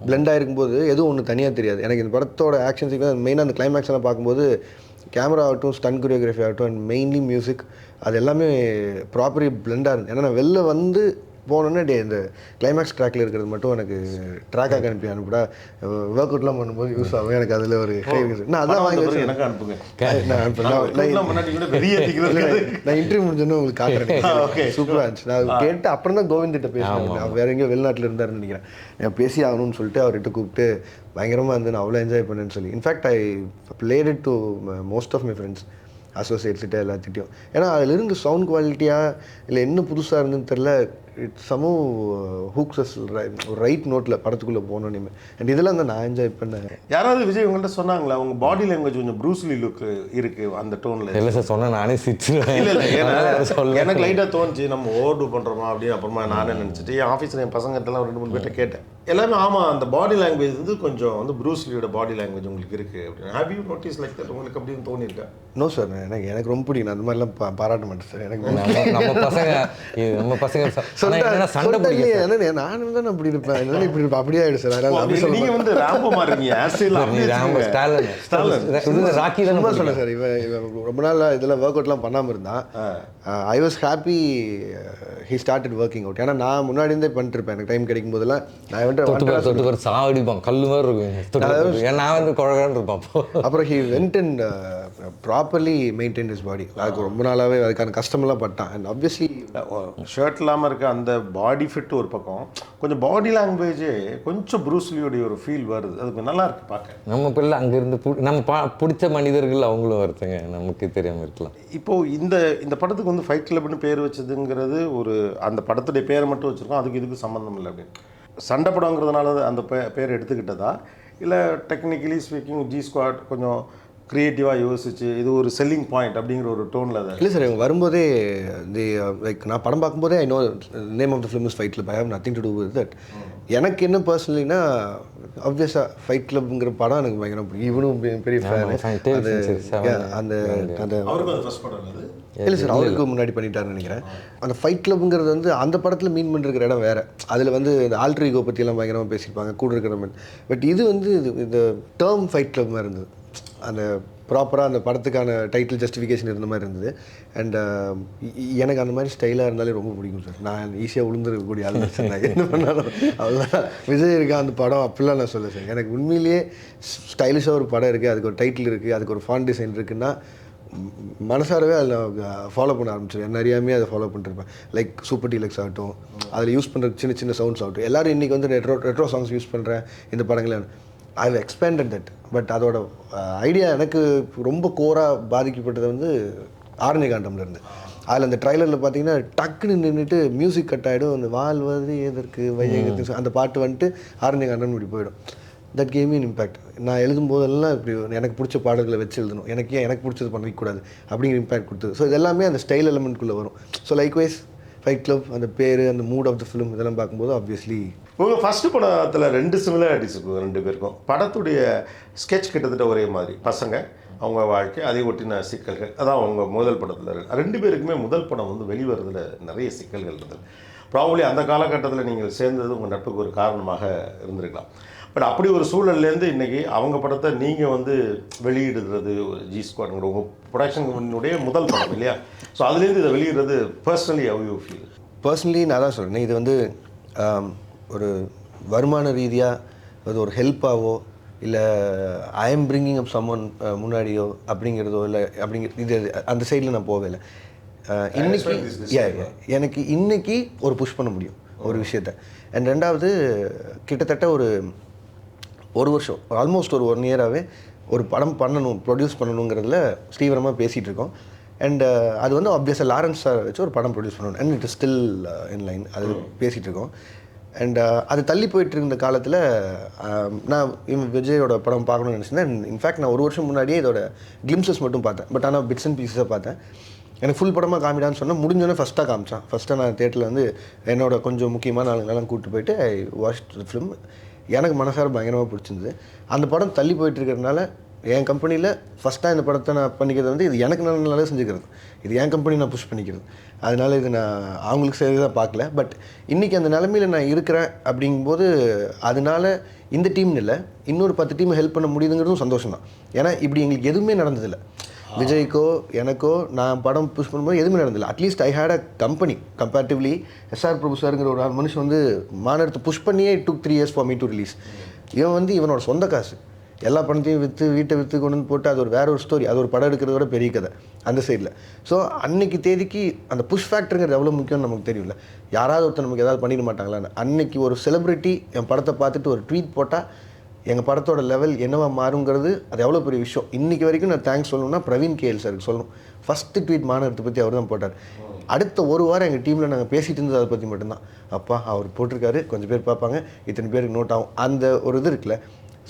blend ஆகிருக்கும்போது எதுவும் ஒன்று தனியாக தெரியாது. எனக்கு இந்த படத்தோட ஆக்ஷன் சீக்வன்ஸ் மெயினாக அந்த கிளைமேக்ஸ் எல்லாம் பார்க்கும்போது கேமரா ஆகட்டும், ஸ்டன் கொரியோகிராஃபி ஆகட்டும் அண்ட் மெயின்லி மியூசிக் அது எல்லாமே ப்ராப்பர்லி பிளெண்டாக இருந்தது. ஏன்னா நான் வெளில வந்து போனோன்னே இந்த கிளைமேக்ஸ் ட்ராக்கில் இருக்கிறது மட்டும் எனக்கு ட்ராக்காக அனுப்பிவிடா ஒர்க் அவுட்லாம் பண்ணும்போது யூஸ் ஆகும். எனக்கு அதில் ஒரு நான் அதான் வாங்கி எனக்கு அனுப்புங்க. நான் இன்டர்வியூ முடிஞ்சோன்னு உங்களுக்கு காட்டுறேன். சூப்பராக இருந்துச்சு. நான் கேட்டு அப்புறம் தான் கோவிந்திட்ட பேசினேன். வேற எங்கேயோ வெளிநாட்டில் இருந்தாருன்னு நினைக்கிறேன். நான் பேசி ஆகணும்னு சொல்லிட்டு அவர்கிட்ட கூப்பிட்டு பயங்கரமாக வந்து நான் அவ்வளோ என்ஜாய் பண்ணேன்னு சொல்லி. In fact I played it to most of my friends, அசோசியேட்ஸ்கிட்ட எல்லாத்திட்டையும். ஏன்னா அதிலிருந்து சவுண்ட் குவாலிட்டியாக இல்லை என்ன புதுசாக இருந்துன்னு தெரில, இட்ஸ் சமோ ஹூக்ஸஸ் ரைட் நோட்டில் படத்துக்குள்ளே போனோன்னே. அண்ட் இதெல்லாம் வந்து நான் என்ஜாய் பண்ணேன். யாராவது விஜய் உங்கள்கிட்ட சொன்னாங்களா உங்கள் பாடி லாங்குவேஜ் கொஞ்சம் ப்ரூஸ்லி லுக் இருக்குது அந்த டோனில்? இல்லை சார், சொன்னால் நானே சிரிச்சிருவேன். இல்லை எனக்கு லைட்டாக தோணுச்சு நம்ம ஓவர் டூ பண்ணுறோமா அப்படின்னு. அப்புறமா நானே நினச்சிட்டு என் ஆஃபீஸில் என் பசங்கள்ட்டெல்லாம் 2-3 பேர்ட்ட கேட்டேன். எல்லாமே ஆமாம் அந்த பாடி லாங்குவேஜ் வந்து கொஞ்சம் வந்து ப்ரூஸ்லியோட பாடி லாங்குவேஜ் உங்களுக்கு இருக்குது அப்படின்னு. Have you notice like that? உங்களுக்கு அப்படின்னு தோணியிருக்கா? நோ சார், எனக்கு ரொம்ப பிடிக்கும். அந்த மாதிரிலாம் பாராட்ட மாட்டேன் சார். எனக்கு நம்ம பசங்க சண்டை பிடிக்கும். நானும் தான் அப்படி இருப்பேன், இப்படி இருப்பேன், அப்படியே ஆயிடுச்சு சார். நீங்கள் வந்து ராம்போ மாறுறீங்க. ராக்கி தான் சொன்னேன் சார். இவன் ரொம்ப நாள் இதெல்லாம் ஒர்க் அவுட்லாம் பண்ணாமல் இருந்தான். I was happy he started working out. ஏன்னா நான் முன்னாடி இருந்தே பண்ணிட்டு இருப்பேன். எனக்கு டைம் கிடைக்கும் போதெல்லாம் நான் தொட்டு சாவடிப்பான், கல் மாதிரி இருக்கும். நான் வந்து குழந்தை இருப்பான். அப்புறம் he went and properly maintain his body. அதுக்கு ரொம்ப நாளாகவே அதுக்கான கஷ்டமெல்லாம் பட்டான். அண்ட் ஆப்வியஸ்லி ஷர்ட் இல்லாமல் இருக்க அந்த பாடி ஃபிட் ஒரு பக்கம், கொஞ்சம் பாடி லாங்குவேஜே கொஞ்சம் ப்ரூஸ்லியோடைய ஒரு ஃபீல் வருது. அதுக்கு நல்லா இருக்கு பார்க்க. நம்ம பிள்ளை அங்கேருந்து நம்ம பிடிச்ச மனிதர்கள் அவங்களும் வருதுங்க, நமக்கு தெரியாமல் இருக்கலாம். இப்போது இந்த படத்துக்கு வந்து ஃபைட் கிளப்னு பேர் வச்சதுங்கிறது ஒரு அந்த படத்துடைய பேரை மட்டும் வச்சுருக்கோம், அதுக்கு இதுக்கு சம்மந்தம் இல்லை அப்படின்னு. சண்டை படங்கிறதுனால அந்த பேர் எடுத்துக்கிட்டதா, இல்லை டெக்னிக்கலி ஸ்பீக்கிங் ஜி ஸ்குவாட் கொஞ்சம் க்ரியேட்டிவாக யோசிச்சு இது ஒரு செல்லிங் பாயிண்ட் அப்படிங்கிற ஒரு டோனில் அதை? இல்லை சார், இவங்க வரும்போதே லைக் நான் படம் பார்க்கும்போதே I know name of the film is Fight Club. I have nothing to do with that. எனக்கு என்ன பர்சனலினா ஆப்வியஸாக ஃபைட் கிளப்ங்கிற படம் எனக்கு பயங்கரம் பிடிக்கும். இவனும் பெரிய ஃபேன். அந்த இல்லை சார், அவருக்கு முன்னாடி பண்ணிட்டாருன்னு நினைக்கிறேன். அந்த ஃபைட் கிளப்புங்கிறது வந்து அந்த படத்தில் மீன் பண்ணிருக்கிற இடம் வேறு. அதில் வந்து இந்த ஆல்ட்ரு ஈகோ பற்றியெல்லாம் பயங்கரமாக பேசியிருப்பாங்க கூட இருக்கிற மாதிரி. பட் இது வந்து இந்த டேர்ம் ஃபைட் கிளப் மாதிரி இருந்தது. அந்த ப்ராப்பராக அந்த படத்துக்கான டைட்டில் ஜஸ்டிஃபிகேஷன் இருந்த மாதிரி இருந்தது. அண்ட் எனக்கு அந்த மாதிரி ஸ்டைலாக இருந்தாலே ரொம்ப பிடிக்கும் சார். நான் ஈஸியாக விழுந்துருக்கக்கூடிய ஆள் சார். நான் என்ன பண்ணாலும் அவ்வளோதான். விஜய் இருக்கா அந்த படம் அப்படிலாம் நான் சொல்ல சார். எனக்கு உண்மையிலேயே ஸ்டைலிஷாக ஒரு படம் இருக்குது, அதுக்கு ஒரு டைட்டில் இருக்குது, அதுக்கு ஒரு ஃபாண்ட் டிசைன் இருக்குன்னா மனசாரவே அதில் ஃபாலோ பண்ண ஆரம்பிச்சிருவேன். நிறையாமே அதை ஃபாலோ பண்ணிருப்பேன். லைக் சூப்பர் டீலக்ஸ் ஆகட்டும், அதில் யூஸ் பண்ணுற சின்ன சின்ன சவுண்ட்ஸ் ஆகட்டும். எல்லோரும் இன்றைக்கி வந்து ரெட்ரோ சாங்ஸ் யூஸ் பண்ணுறேன் இந்த படங்களே. I have expanded that. But அதோட ஐடியா எனக்கு ரொம்ப கோராக பாதிக்கப்பட்டது வந்து ஆரண்யகாண்டம்லேருந்து. அதில் அந்த ட்ரைலரில் பார்த்தீங்கன்னா டக்குன்னு நின்றுட்டு மியூசிக் கட் ஆகிடும். அந்த வாழ்வது எதற்கு வையகத்தின் அந்த பாட்டு வந்துட்டு ஆரண்யகாண்டம் இப்படி போயிடும். That game mean impact. நான் எழுதும்போதெல்லாம் இப்படி எனக்கு பிடிச்ச பாடல்களை வச்சு எழுதணும், எனக்கு பிடிச்சது பண்ணிக்கூடாது அப்படிங்கிற இம்பேக்ட் கொடுத்தது. ஸோ இதெல்லாமே அந்த ஸ்டைல் எலமெண்ட்குள்ளே வரும். ஸோ லைக்வைஸ் ஃபைட் கிளப் அந்த பேர், அந்த மூட் ஆஃப் த ஃபிலிம் இதெல்லாம் பார்க்கும்போது ஆப்வியஸ்லி. உங்கள் ஃபஸ்ட்டு படத்தில் 2 சிமிலாரிட்டிஸ் இருக்கும் 2 பேருக்கும். படத்துடைய ஸ்கெட்ச் கிட்டத்தட்ட ஒரே மாதிரி, பசங்க அவங்க வாழ்க்கை அதை ஒட்டின சிக்கல்கள். அதான் அவங்க முதல் படத்தில் 2 பேருக்குமே முதல் படம் வந்து வெளிவரதில் நிறைய சிக்கல்கள் இருந்தது. ப்ராபப்ளி அந்த காலகட்டத்தில் நீங்கள் சேர்ந்தது உங்கள் நட்புக்கு ஒரு காரணமாக இருந்திருக்கலாம். பட் அப்படி ஒரு சூழல்லேருந்து இன்றைக்கி அவங்க படத்தை நீங்கள் வந்து வெளியிடுறது ஒரு ஜி ஸ்குவாட்ங்கிற உங்கள் ப்ரொடக்ஷனுடைய முதல் படம் இல்லையா? ஸோ அதுலேருந்து இதை வெளியிடுறது personally how you feel? Personally நான் தான் சொல்கிறேன், இது வந்து ஒரு வருமான ரீதியாக அது ஒரு ஹெல்ப்பாகவோ இல்லை ஐ எம் பிரிங்கிங் அப் சம்மன் முன்னாடியோ அப்படிங்கிறதோ இல்லை இது அந்த சைடில் நான் போகவே இல்லை. எனக்கு இன்னைக்கு ஒரு புஷ் பண்ண முடியும் ஒரு விஷயத்த. அண்ட் ரெண்டாவது கிட்டத்தட்ட ஒரு வருஷம் ஆல்மோஸ்ட் ஒரு 1 இயராகவே ஒரு படம் பண்ணணும், ப்ரொடியூஸ் பண்ணணுங்கிறதுல தீவிரமாக பேசிகிட்டு இருக்கோம். அண்ட் அது வந்து ஆப்வியஸாக லாரன்ஸ் சார் வச்சு ஒரு படம் ப்ரொடியூஸ் பண்ணணும். And it is still in line, அது பேசிகிட்டு இருக்கோம். அண்ட் அது தள்ளி போயிட்டு இருந்த காலத்தில் நான் விஜயோட படம் பார்க்கணும்னு நினச்சிருந்தேன். இன்ஃபேக்ட் நான் 1 வருஷம் முன்னாடியே இதோட கிளிம்சஸ் மட்டும் பார்த்தேன். பட் ஆனால் பிட்ஸ் அண்ட் பீஸஸாக பார்த்தேன். எனக்கு ஃபுல் படமாக காமிடான்னு சொன்னால் முடிஞ்சோன்னே ஃபஸ்ட்டாக காமிச்சான். ஃபஸ்ட்டாக நான் தேட்டரில் வந்து என்னோட கொஞ்சம் முக்கியமான ஆளுங்களெல்லாம் கூப்பிட்டு போயிட்டு ஐ வாட்ச் த ஃபிலிம். எனக்கு மனசார பயங்கரமாக பிடிச்சிருந்தது. அந்த படம் தள்ளி போயிட்டு இருக்கிறதுனால என் கம்பெனியில் ஃபஸ்ட்டாக இந்த படத்தை நான் பண்ணிக்கிறது வந்து இது எனக்கு நல்லா செஞ்சுக்கிறது, இது என் கம்பெனி நான் புஷ் பண்ணிக்கிறது. அதனால் இது நான் அவங்களுக்கு செய்து தான் பார்க்கல. பட் இன்றைக்கி அந்த நிலமையில் நான் இருக்கிறேன் அப்படிங்கும்போது அதனால இந்த டீம்னு இல்லை இன்னொரு 10 டீம் ஹெல்ப் பண்ண முடியுதுங்கிறதும் சந்தோஷம் தான். ஏன்னா இப்படி எங்களுக்கு எதுவுமே நடந்ததில்லை. விஜய்க்கோ எனக்கோ நான் படம் புஷ் பண்ணும்போது எதுவுமே நடந்தில்லை. At least I had a company comparatively. SR Prabhu சாருங்கிற ஒரு மனுஷன் வந்து மாநிலத்தை புஷ் பண்ணியே it took 3 years for me to release. இவன் வந்து இவனோட சொந்த காசு எல்லா பணத்தையும் விற்று வீட்டை விற்று கொண்டு வந்து போட்டு அது ஒரு வேற ஒரு ஸ்டோரி, அது ஒரு படம் எடுக்கிறத விட பெரிய கதை அந்த சைடில். ஸோ அன்னைக்கு தேதிக்கு அந்த புஷ் ஃபேக்டருங்கிறது எவ்வளோ முக்கியம்னு நமக்கு தெரியும்ல. யாராவது ஒருத்தர் நமக்கு ஏதாவது பண்ணிட மாட்டாங்களான்னு. அன்னைக்கு ஒரு செலிப்ரிட்டி என் படத்தை பார்த்துட்டு ஒரு ட்வீட் போட்டால் எங்கள் படத்தோட லெவல் என்னவா மாறுங்கிறது அது எவ்வளோ பெரிய விஷயம். இன்றைக்கி வரைக்கும் நான் தேங்க்ஸ் சொல்லணும்னா பிரவீன் கேஎல் சாருக்கு சொல்லணும். ஃபஸ்ட்டு ட்வீட் மாநகரத்தை பற்றி அவர் தான் போட்டார். அடுத்த 1 வாரம் எங்கள் டீமில் நாங்கள் பேசிகிட்டு இருந்தது அதை பற்றி மட்டும்தான். அப்பா அவர் போட்டிருக்காரு, கொஞ்சம் பேர் பார்ப்பாங்க, இத்தனை பேருக்கு நோட் ஆகும், அந்த ஒரு இது இருக்குல்ல.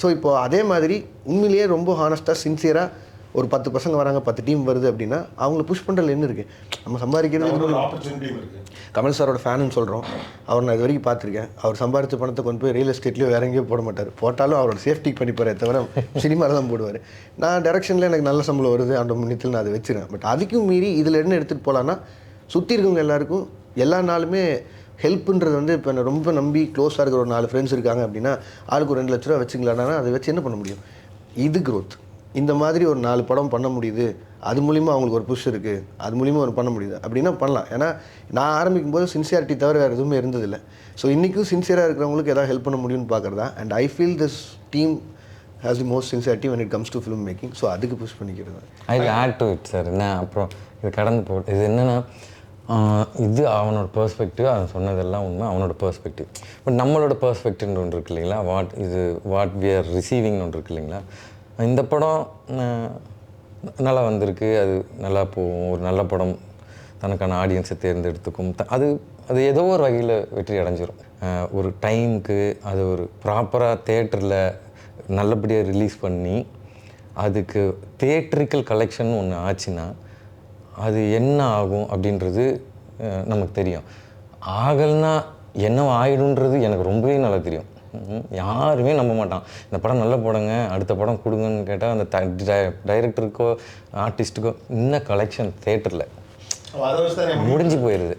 ஸோ இப்போது அதே மாதிரி உண்மையிலேயே ரொம்ப ஹானஸ்ட்டாக சின்சியராக ஒரு 10 பசங்க வராங்க, 10 டீம் வருது அப்படின்னா அவங்கள புஷ் பண்ணுறதுல என்ன இருக்குது? நம்ம சம்பாதிக்கிறது கமல் சாரோட ஃபேனுன்னு சொல்கிறோம். அவர் நான் இது வரைக்கும் பார்த்துருக்கேன். அவர் சம்பாதிச்ச பணத்தை கொண்டு போய் ரியல் எஸ்டேட்லேயோ வேற எங்கேயோ போட மாட்டார். போட்டாலும் அவரோட சேஃப்டிக்கு பண்ணிப்பாரே தவிர சினிமாவில் தான் போடுவார். நான் டைரக்ஷனில் எனக்கு நல்ல சம்பளம் வருது அந்த முன்னத்தில் நான் அதை வச்சுருவேன். பட் அதுக்கும் மீறி இதில் என்ன எடுத்துகிட்டு போகலான்னா சுற்றி இருக்கவங்க எல்லாருக்கும் எல்லா நாளுமே ஹெல்ப்புன்றது வந்து இப்போ நான் ரொம்ப நம்பி க்ளோஸாக இருக்கிற ஒரு 4 ஃப்ரெண்ட்ஸ் இருக்காங்க அப்படின்னா ஆளுக்கு ஒரு 2 லட்ச ரூபா வச்சுக்கலான்னா அதை வச்சு என்ன பண்ண முடியும்? இது க்ரோத். இந்த மாதிரி ஒரு 4 படம் பண்ண முடியுது, அது மூலிமா அவங்களுக்கு ஒரு புஷ் இருக்குது, அது மூலிமா ஒரு பண்ண முடியுது அப்படின்னா பண்ணலாம். ஏன்னா நான் ஆரம்பிக்கும் போது சின்சியாரிட்டி தவிர வேறு எதுவுமே இருந்ததில்லை. ஸோ இன்றைக்கும் சின்சியராக இருக்கிறவங்களுக்கு எதாவது ஹெல்ப் பண்ண முடியும்னு பார்க்குறதா. And I feel this team has the most sincerity when it comes to film making. So அதுக்கு புஷ் பண்ணிக்கிறது. ஐ ஆட் டு இட் சார். என்ன அப்புறம் இது கடந்து போட்டு இது என்னென்னா இது அவனோட பெர்ஸ்பெக்டிவ், அவன் சொன்னதெல்லாம் உண்மை, அவனோட பெர்ஸ்பெக்டிவ். பட் நம்மளோட பெர்ஸ்பெக்டிவ்னு ஒன்று இருக்குது இல்லைங்களா, வாட் வி ஆர் ரிசீவிங்னு ஒன்று இருக்குது இல்லைங்களா. இந்த படம் நல்லா வந்திருக்கு, அது நல்லா போகும், ஒரு நல்ல படம் தனக்கான ஆடியன்ஸை தேர்ந்தெடுத்துக்கும், அது ஏதோ ஒரு வகையில் வெற்றி அடைஞ்சிரும். ஒரு டைமுக்கு அது ஒரு ப்ராப்பராக தேட்டரில் நல்லபடியாக ரிலீஸ் பண்ணி அதுக்கு தியேட்ரிக்கல் கலெக்ஷன் ஒன்று ஆச்சுன்னா அது என்ன ஆகும் அப்படின்றது நமக்கு தெரியும். ஆகலைன்னா என்ன ஆகிடுன்றது எனக்கு ரொம்பவே நல்லா தெரியும். யாருமே நம்ப மாட்டான். இந்த படம் நல்ல படங்க, அடுத்த படம் கொடுங்கன்னு கேட்டால் அந்த டைரக்டருக்கோ ஆர்டிஸ்ட்டுக்கோ இன்னும் கலெக்ஷன் தேட்டரில் முடிஞ்சு போயிடுது.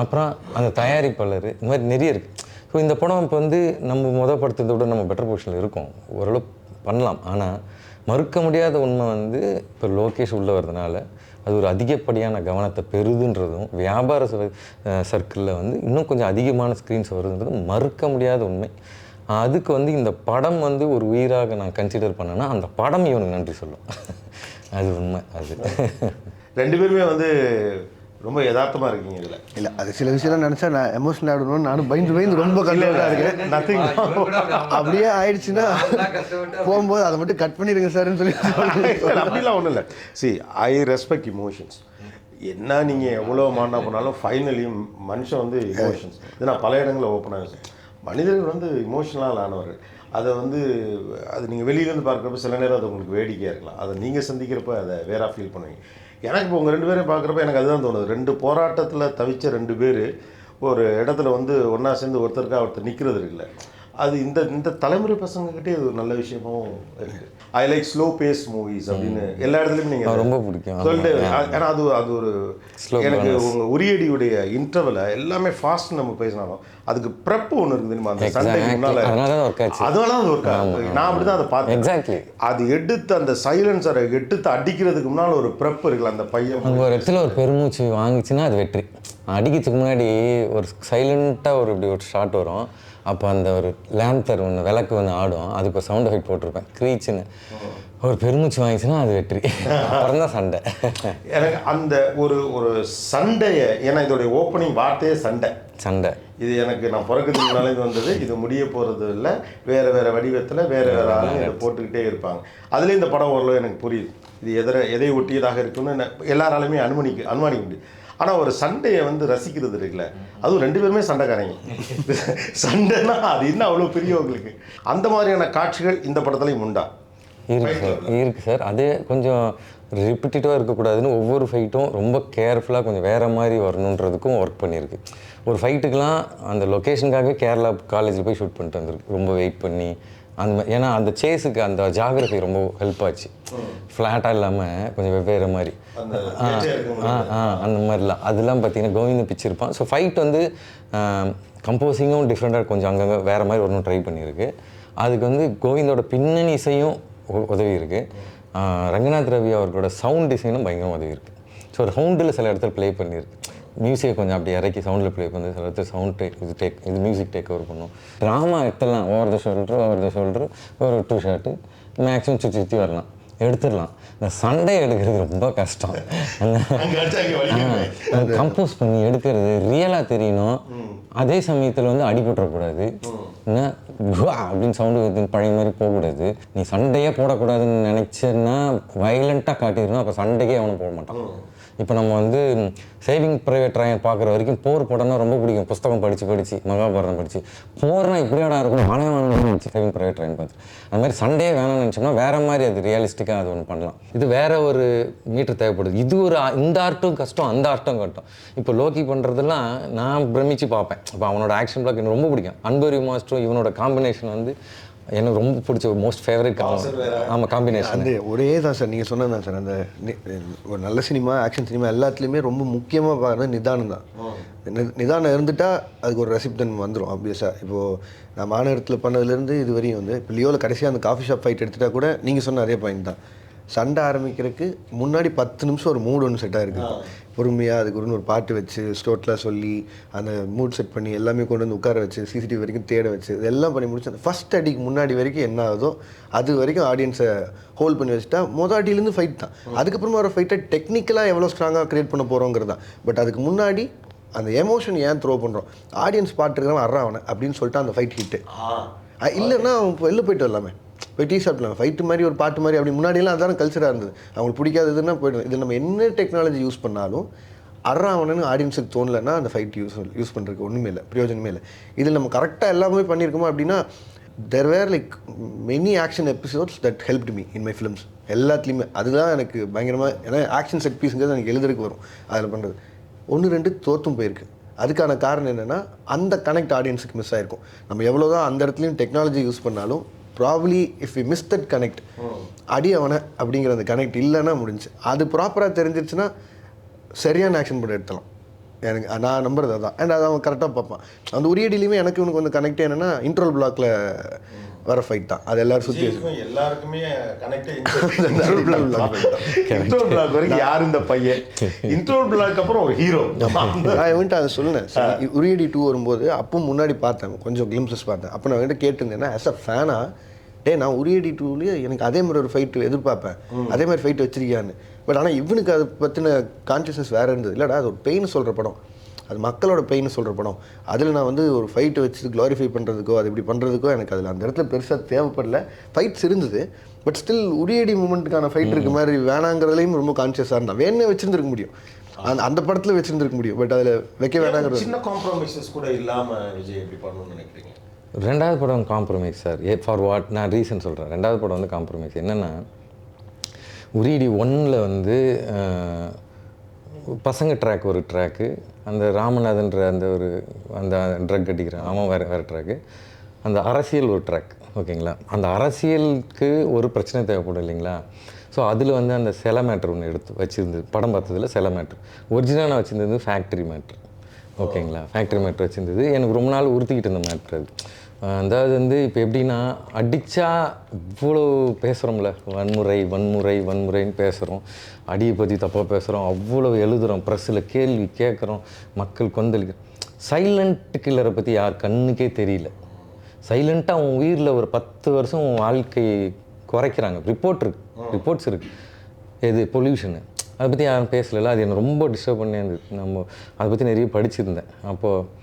அப்புறம் அந்த தயாரிப்பாளர் இந்த மாதிரி நிறைய இருக்குது. ஸோ இந்த படம் இப்போ வந்து நம்ம படத்தை விட நம்ம பெட்டர் பொசிஷனில் இருக்கோம், ஓரளவு பண்ணலாம். ஆனால் மறுக்க முடியாத உண்மை வந்து இப்போ லோகேஷ் உள்ள வரதுனால அது ஒரு அதிகப்படியான கவனத்தை பெறுதுன்றதும் வியாபார சர்க்கிளில் வந்து இன்னும் கொஞ்சம் அதிகமான ஸ்க்ரீன்ஸ் வருதுன்றதும் மறுக்க முடியாத உண்மை. அதுக்கு வந்து இந்த படம் வந்து ஒரு உயிராக நான் கன்சிடர் பண்ணேன்னா அந்த படம் இவனுக்கு நன்றி சொல்லும். அது உண்மை. அது 2 பேருமே வந்து ரொம்ப யதார்த்தமாக இருக்கீங்க இதில். இல்லை அது சில விஷயம் நினச்சா நான் எமோஷனல் ஆகிடணும், நானும் பயந்து ரொம்ப கண்டிப்பாக இருக்கேன். நத்திங் அப்படியே ஆயிடுச்சுன்னா போகும்போது அதை மட்டும் கட் பண்ணிடுங்க சார்ன்னு சொல்லி அப்படிலாம் ஒன்றும் இல்லை. C I respect emotions. என்ன நீங்கள் எவ்வளோ மாறினா போனாலும் ஃபைனலி மனுஷன் வந்து இமோஷன்ஸ் இது நான் பல இடங்களில் ஓப்பனாக மனிதர்கள் வந்து இமோஷனலாக ஆனவர்கள். அதை வந்து அது நீங்கள் வெளியிலேருந்து பார்க்குறப்ப சில நேரம் அது உங்களுக்கு வேடிக்கையாக இருக்கலாம். அதை நீங்கள் சந்திக்கிறப்ப அதை வேற ஃபீல் பண்ணுவீங்க. எனக்கு இப்போ உங்கள் 2 பேரையும் பார்க்குறப்ப எனக்கு அதுதான் தோணுது. 2 போராட்டத்தில் தவிச்ச 2 பேர் ஒரு இடத்துல வந்து ஒன்றா சேர்ந்து ஒருத்தருக்காக நிற்கிறது இருக்குல்ல, அது இந்த தலைமுறை பசங்கக்கிட்டே இது ஒரு நல்ல விஷயமும் இருக்குது. I like slow pace movies அப்படின்னு எல்லா இடத்துலையும் நீங்கள் ரொம்ப பிடிக்கும் சொல்லிட்டு, ஏன்னா அது ஒரு எனக்கு உங்கள் உரியடியுடைய இன்டர்வலை எல்லாமே ஃபாஸ்ட் நம்ம பேசினாலும் அதுக்கு ப்ரெப் ஒன்று இருக்குது தெரியுமா, அந்த சண்டைக்கு முன்னால், அதனால தான் அது ஒர்க் ஆகும். நான் அப்படி தான் அதை பார்த்தேன். எக்ஸாக்ட்லி அது எடுத்து அந்த சைலன்சரை எடுத்து அடிக்கிறதுக்கு முன்னால் ஒரு ப்ரெப் இருக்குல்ல, அந்த பையன் அங்கே ஒரு இடத்துல ஒரு பெருமூச்சு வாங்கிச்சுன்னா அது வெற்றி. அடிக்கிறதுக்கு முன்னாடி ஒரு சைலண்ட்டாக இப்படி ஒரு ஷாட் வரும். அப்போ அந்த ஒரு லேந்தர் ஒன்று விளக்கு ஒன்று ஆடும், அதுக்கு ஒரு சவுண்ட் எஃபெக்ட் போட்டிருப்பேன் க்ரீச்சுன்னு. ஒரு பெருமூச்சு வாங்கிச்சுன்னா அது வெற்றி. அப்புறம் தான் சண்டை. எனக்கு அந்த ஒரு சண்டையை, ஏன்னா இதோடைய ஓப்பனிங் வார்த்தையே சண்டை. இது எனக்கு நான் பிறக்கிறதுக்கு முன்னாலே இது வந்தது. இது முடிய போகிறது இல்லை, வேறு வடிவத்தில் வேறு ஆளுங்க இதை போட்டுக்கிட்டே இருப்பாங்க. அதுலேயும் இந்த படம் ஓரளவு எனக்கு புரியுது இது எதை ஒட்டியதாக இருக்குன்னு எல்லாராலுமே அனுமானிக்க முடியும். ஆனால் ஒரு சண்டையை வந்து ரசிக்கிறது இருக்குல்ல, அதுவும் 2 பேருமே சண்டைக்காரங்க. சண்டைன்னா அது இன்னும் அவ்வளோ பெரிய உங்களுக்கு. அந்த மாதிரியான காட்சிகள் இந்த படத்துலையும் உண்டா? இருக்குது சார். அதே கொஞ்சம் ரிப்பிட்டேட்டிவாக இருக்கக்கூடாதுன்னு ஒவ்வொரு ஃபைட்டும் ரொம்ப கேர்ஃபுல்லாக கொஞ்சம் வேறு மாதிரி வரணுன்றதுக்கும் ஒர்க் பண்ணியிருக்கு. ஒரு ஃபைட்டுக்கெலாம் அந்த லொக்கேஷனுக்காகவே கேரளா காலேஜில் போய் ஷூட் பண்ணிட்டு வந்திருக்கு. ரொம்ப வெயிட் பண்ணி அந்த மாதிரி, ஏன்னா அந்த சேஸுக்கு அந்த ஜாகிரஃபி ரொம்ப ஹெல்ப் ஆச்சு. ஃப்ளாட்டாக இல்லாமல் கொஞ்சம் வெவ்வேறு மாதிரி அந்த மாதிரிலாம் அதெல்லாம் பார்த்தீங்கன்னா கோவிந்த பிச்சிருப்பான். ஸோ ஃபைட் வந்து கம்போசிங்கும் டிஃப்ரெண்ட்டாக கொஞ்சம் அங்கங்கே வேறு மாதிரி ஒன்றும் ட்ரை பண்ணியிருக்கு. அதுக்கு வந்து கோவிந்தோட பின்னணி இசையும் உதவி இருக்குது. ரங்கநாத் ரவி அவர்களோட சவுண்ட் டிசைனும் பயங்கரம் உதவி இருக்குது. ஸோ சவுண்டில் சில இடத்துல ப்ளே பண்ணியிருக்கு. மியூசிக்கை கொஞ்சம் அப்படி இறக்கி சவுண்டில் ப்ளே பண்ணி சில இடத்துல சவுண்ட் இது மியூசிக் டேக் ஓவர் பண்ணும். ட்ராமா எடுத்துடலாம், ஓவர் த ஷோல்டர் ஒரு 2 ஷாட்டு மேக்ஸிமம் சுற்றி வரலாம், எடுத்துடலாம். இந்த சண்டை எடுக்கிறது ரொம்ப கஷ்டம். கம்போஸ் பண்ணி எடுக்கிறது ரியலாக தெரியணும். அதே சமயத்தில் வந்து அடிபட்டுறக்கூடாது, என்ன அப்படின்னு சவுண்டு பழைய மாதிரி போகக்கூடாது. நீ சண்டையே போடக்கூடாதுன்னு நினச்சேன்னா வயலண்ட்டாக காட்டிடணும். அப்போ சண்டைக்கே அவனும் போட மாட்டான். இப்போ நம்ம வந்து சேவிங் பிரைவேட் ரயன் பார்க்குற வரைக்கும் போர் படம்னா ரொம்ப பிடிக்கும். புஸ்தகம் படித்து மகாபாரதம் படித்து போர்னா இப்படியாடா இருக்கும் ஆணையம் சேவிங் பிரைவேட் ரயன் பார்த்து. அது மாதிரி சண்டையே வேணாம்னு நினச்சோம்னா வேறு மாதிரி அது ரியலிஸ்டிக்காக அது ஒன்று பண்ணலாம். இது வேறு ஒரு மீட்டர் தேவைப்படுது. இது ஒரு இந்த ஆர்ட்டும் கஷ்டம், அந்த ஆர்ட்டும் கஷ்டம். இப்போ லோக்கி பண்ணுறதெல்லாம் நான் பிரமிச்சு பார்ப்பேன். இப்போ அவனோட ஆக்ஷன் பிளாக் எனக்கு ரொம்ப பிடிக்கும். அன்பரி மாஸ்டரும் இவனோட காம்பினேஷன் வந்து எனக்கு ரொம்ப பிடிச்ச ஒரு மோஸ்ட் ஃபேவரட் காம்பினேஷன். அந்த ஒரே தான் சார் நீங்கள் சொன்னது தான் சார். அந்த ஒரு நல்ல சினிமா, ஆக்ஷன் சினிமா எல்லாத்துலேயுமே ரொம்ப முக்கியமாக பார்க்குறது நிதானம் தான். நிதானம் இருந்துட்டால் அதுக்கு ஒரு ரசிப்தன் வந்துடும் ஆப்வியஸாக. இப்போது நான் மாநகரத்தில் பண்ணதுலேருந்து இது வரையும் வந்து இப்போ லியோவில் கடைசியாக அந்த காஃபி ஷாப் ஃபைட் எடுத்துகிட்டா கூட நீங்கள் சொன்ன அதே பாயிண்ட் தான். சண்டை ஆரம்பிக்கிறதுக்கு முன்னாடி 10 நிமிஷம் ஒரு மூட் ஒன்று செட்டாக இருக்குது. பொறுமையாக அதுக்கு ஒரு பாட்டு வச்சு ஸ்டோட்லாம் சொல்லி அந்த மூட் செட் பண்ணி எல்லாமே கொண்டு வந்து உட்கார வச்சு சிசிடிவி வரைக்கும் தேட வச்சு இதெல்லாம் பண்ணி முடிச்சு அந்த ஃபஸ்ட் அடிக்கு முன்னாடி வரைக்கும் என்ன ஆகுதோ அது வரைக்கும் ஆடியன்ஸை ஹோல்ட் பண்ணி வச்சுட்டா மொதல் அடியிலேருந்து ஃபைட் தான். அதுக்கப்புறமா ஒரு ஃபைட்டை டெக்னிக்கலாக எவ்வளோ ஸ்ட்ராங்காக க்ரியேட் பண்ண போகிறோங்கிறது தான். பட் அதுக்கு முன்னாடி அந்த எமோஷன் ஏன் த்ரோ பண்ணுறோம், ஆடியன்ஸ் பாட்டுருக்கிறவன் அறாவனை அப்படின்னு சொல்லிட்டு அந்த ஃபைட் ஹிட்டு இல்லைன்னா அவன் வெளில போய்ட்டு வரலாமே, போய் டீ சாப்பிடலாம். ஃபைட்டு மாதிரி ஒரு பாட்டு மாதிரி அப்படி முன்னாடியெல்லாம் அதான கல்ச்சராக இருந்தது. அவங்களுக்கு பிடிக்காததுன்னா போய்ட்டு இது நம்ம என்ன டெக்னாலஜி யூஸ் பண்ணாலும் அறாவனன்னு ஆடியன்ஸுக்கு தோணலைன்னா அந்த ஃபைட் யூஸ் பண்ணுறதுக்கு ஒன்றுமே இல்லை, பிரயோஜனமே இல்லை. இதில் நம்ம கரெக்டாக எல்லாமே பண்ணியிருக்கோமா அப்படின்னா there were like many action episodes that helped me in my films எல்லாத்துலேயுமே. அதுதான் எனக்கு பயங்கரமாக, ஏன்னா ஆக்ஷன் செட் பீஸுங்கிறது எனக்கு எழுதுறதுக்கு வரும். அதில் பண்ணுறது 1-2 தோற்றும் போயிருக்கு. அதுக்கான காரணம் என்னென்னா அந்த கனெக்ட் ஆடியன்ஸுக்கு மிஸ் ஆகிருக்கும். நம்ம எவ்வளோ தான் அந்த இடத்துலையும் டெக்னாலஜி யூஸ் பண்ணாலும் probably if you miss that connect அடி அவனை அப்படிங்கிற அந்த கனெக்ட் இல்லைன்னா முடிஞ்சு. அது ப்ராப்பராக தெரிஞ்சிருச்சுன்னா சரியான ஆக்ஷன் படம் எடுத்தலாம். எனக்கு நான் நம்புறது அதான். அண்ட் அதை அவன் கரெக்டாக பார்ப்பான். அந்த உரியடிலையுமே எனக்கு இவனுக்கு வந்து கனெக்ட் என்னென்னா இன்ட்ரோல் பிளாக்ல வர ஃபைட் தான். அது எல்லாரும் சுற்றி எல்லாருக்குமே இன்ட்ரோல் பிளாக் வரைக்கும் யார் இந்த பையன், இன்ட்ரோல் பிளாக் அப்புறம் ஒரு ஹீரோ. நான் இவன்ட்டு அதை சொன்னேன். உரியடி 2 வரும்போது அப்போ முன்னாடி பார்த்தேன், கொஞ்சம் கிளிம்சஸ் பார்த்தேன். அப்போ நான் அவன்கிட்ட கேட்டிருந்தேன்னா ஆஸ் அ ஃபேனாக நான் உரியடி 2லேயே எனக்கு அதே மாதிரி ஒரு ஃபைட்டு எதிர்பார்ப்பேன், அதே மாதிரி ஃபைட்டு வச்சிருக்கியான்னு. பட் ஆனால் இவனுக்கு அதை பற்றின கான்ஷியஸ்னஸ் வேறு இருந்தது. இல்லைடா அது ஒரு பெயின் சொல்கிற படம், அது மக்களோட பெயின் சொல்கிற படம். அதில் நான் வந்து ஒரு ஃபைட்டை வச்சு க்ளாரிஃபை பண்ணுறதுக்கோ அது இப்படி பண்ணுறதுக்கோ எனக்கு அதில் அந்த இடத்துல பெருசாக தேவைப்படல. ஃபைட்ஸ் இருந்தது, பட் ஸ்டில் உரியடி மூமெண்ட்டுக்கான ஃபைட் இருக்க மாதிரி வேணாங்கிறதுலையும் ரொம்ப கான்ஷியஸாக இருந்தான். வேணே வச்சுருந்துருக்க முடியும், அந்த படத்தில் வச்சுருந்துருக்க முடியும், பட் அதில் வைக்க வேணாங்கிறது. சின்ன காம்ப்ரமைசஸ் கூட இல்லாமல் விஜய் எப்படி பண்ணணும்னு நினைக்கிறீங்க? ரெண்டாவது படம் காம்ப்ரமைஸ் சார். ஃபார் வாட் நான் ரீசன் சொல்கிறேன். ரெண்டாவது படம் வந்து காம்ப்ரமைஸ் என்னென்னா, உரியடி 1ல் வந்து பசங்க ட்ராக் ஒரு ட்ராக்கு, அந்த ராமநாதன்ற அந்த ட்ரக் அடிக்கிறான் அவன் வேறு ட்ராக்கு, அந்த அரசியல் ஒரு ட்ராக். ஓகேங்களா? அந்த அரசியலுக்கு ஒரு பிரச்சனை தேவைப்படும் இல்லைங்களா? ஸோ அதில் வந்து அந்த சில மேட்ரு ஒன்று எடுத்து வச்சுருந்தது. படம் பார்த்ததில் சில மேட்ரு ஒரிஜினலாக வச்சுருந்தது ஃபேக்ட்ரி மேட்ரு. ஓகேங்களா? ஃபேக்ட்ரி மேட்ரு வச்சுருந்தது. எனக்கு ரொம்ப நாள் உறுத்திக்கிட்டு இருந்த மேட்ரு அது. அதாவது வந்து இப்போ எப்படின்னா, அடித்தா இவ்வளோ பேசுகிறோம்ல, வன்முறைன்னு பேசுகிறோம், அடியை பற்றி தப்பாக பேசுகிறோம், அவ்வளோ எழுதுகிறோம், ப்ரெஸ்ஸில் கேள்வி கேட்குறோம், மக்கள் கொந்தளிக்கிறோம். சைலண்ட் கில்லரை பற்றி யார் கண்ணுக்கே தெரியல. சைலண்ட்டாக உன் உயிரில் ஒரு 10 வருஷம் உன் வாழ்க்கையை குறைக்கிறாங்க. ரிப்போர்ட்ஸ் இருக்குது. எது பொல்யூஷனு அதை பற்றி யாரும் பேசலைல்ல. அது எனக்கு ரொம்ப டிஸ்டர்ப் பண்ணி இருந்தது. நம்ம அதை பற்றி நிறைய படிச்சிருந்தேன். அப்போது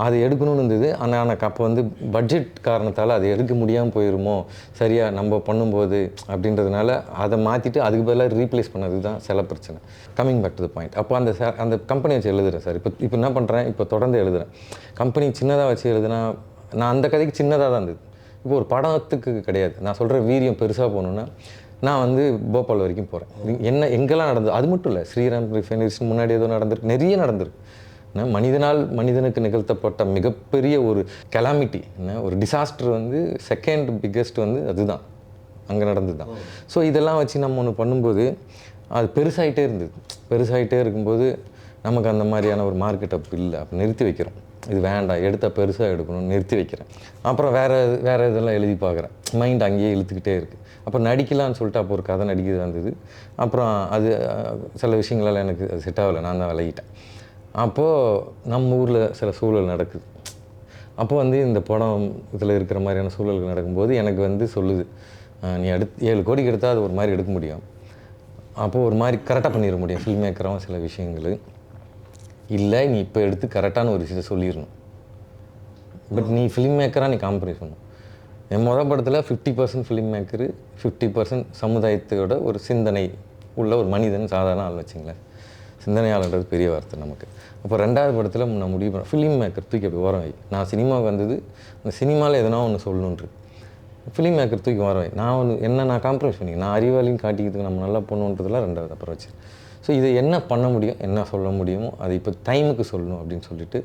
அது எடுக்கணும்னு இருந்தது. ஆனால் எனக்கு அப்போ வந்து பட்ஜெட் காரணத்தால் அது எடுக்க முடியாமல் போயிடுமோ சரியாக நம்ம பண்ணும்போது அப்படின்றதுனால அதை மாற்றிட்டு அதுக்கு பதிலாக ரீப்ளேஸ் பண்ணது தான் சில பிரச்சனை. Coming back to the point. அப்போ அந்த கம்பெனி வச்சு எழுதுகிறேன் சார். இப்போ என்ன பண்ணுறேன், இப்போ தொடர்ந்து எழுதுகிறேன். கம்பெனி சின்னதாக வச்சு எழுதுனா, நான் அந்த கதைக்கு சின்னதாக தான் இருந்தது. இப்போ ஒரு படத்துக்கு கிடையாது. நான் சொல்கிற வீரியம் பெருசாக போகணுன்னா நான் வந்து போபால் வரைக்கும் போகிறேன். எங்கெல்லாம் நடந்தது அது மட்டும் இல்லை, ஸ்ரீராம் ரிஃபைனரிஸ் முன்னாடி ஏதோ நடந்திருக்கு, நிறைய நடந்திருக்கு. மனிதனுக்கு நிகழ்த்தப்பட்ட மிகப்பெரிய ஒரு கெலாமிட்டி, ஒரு டிசாஸ்டர் வந்து செகண்ட் பிக்கெஸ்ட் வந்து அதுதான் அங்கே நடந்தது தான். ஸோ இதெல்லாம் வச்சு நம்ம ஒன்று பண்ணும்போது அது பெருசாகிட்டே இருக்கும்போது நமக்கு அந்த மாதிரியான ஒரு மார்க்கெட் அப் இல்லை. அப்போ நிறுத்தி வைக்கிறோம். இது வேண்டாம், எடுத்தால் பெருசாக எடுக்கணும்னு நிறுத்தி வைக்கிறேன். அப்புறம் வேறு இதெல்லாம் எழுதி பார்க்குறேன். மைண்ட் அங்கேயே இழுத்துக்கிட்டே இருக்குது. அப்போ நடிக்கலான்னு சொல்லிட்டு அப்போ ஒரு கதை நடிக்கிறது வந்தது. அப்புறம் அது சில விஷயங்களெல்லாம் எனக்கு அது செட் ஆகலை, நான் தான் விலகிட்டேன். அப்போது நம்ம ஊரில் சில சூழல் நடக்குது. அப்போ வந்து இந்த படம் இதில் இருக்கிற மாதிரியான சூழல்கள் நடக்கும்போது எனக்கு வந்து சொல்லுது, நீ 7 கோடிக்கு எடுத்தால் அது ஒரு மாதிரி எடுக்க முடியும், அப்போது ஒரு மாதிரி கரெக்டாக பண்ணிட முடியும் ஃபில்ம் மேக்கரும் சில விஷயங்கள் இல்லை, நீ இப்போ எடுத்து கரெக்டான ஒரு விஷயத்தை சொல்லிடணும். பட் நீ ஃபிலிம் மேக்கராக நீ காம்ப்ரமைஸ் பண்ணணும். என் மொதல் படத்தில் 50% ஃபிலிம் மேக்கரு, 50% சமுதாயத்தோட ஒரு சிந்தனை உள்ள ஒரு மனிதன், சாதாரண ஆள் வச்சுங்களேன். சிந்தனையாளன்றது பெரிய வார்த்தை நமக்கு. அப்போ ரெண்டாவது படத்தில் நான் முடிவு பண்ணேன், ஃபிலிம் மேக்கர் தூக்கி அப்படி ஓரம் வை. நான் சினிமாவுக்கு வந்தது அந்த சினிமாவில் எதனா ஒன்று சொல்லணுன்றது. ஃபிலிம் மேக்கர் தூக்கி ஓரம் வை. நான் காம்ப்ரமைஸ் பண்ணிக்கிறேன். நான் அறிவாளின்னு காட்டிக்கிறதுக்கு நம்ம நல்லா பண்ணுன்றதுலாம் ரெண்டாவது அப்புறம் வச்சு. ஸோ இதை என்ன பண்ண முடியும், என்ன சொல்ல முடியுமோ அதை இப்போ டைமுக்கு சொல்லணும் அப்படின்னு சொல்லிட்டு,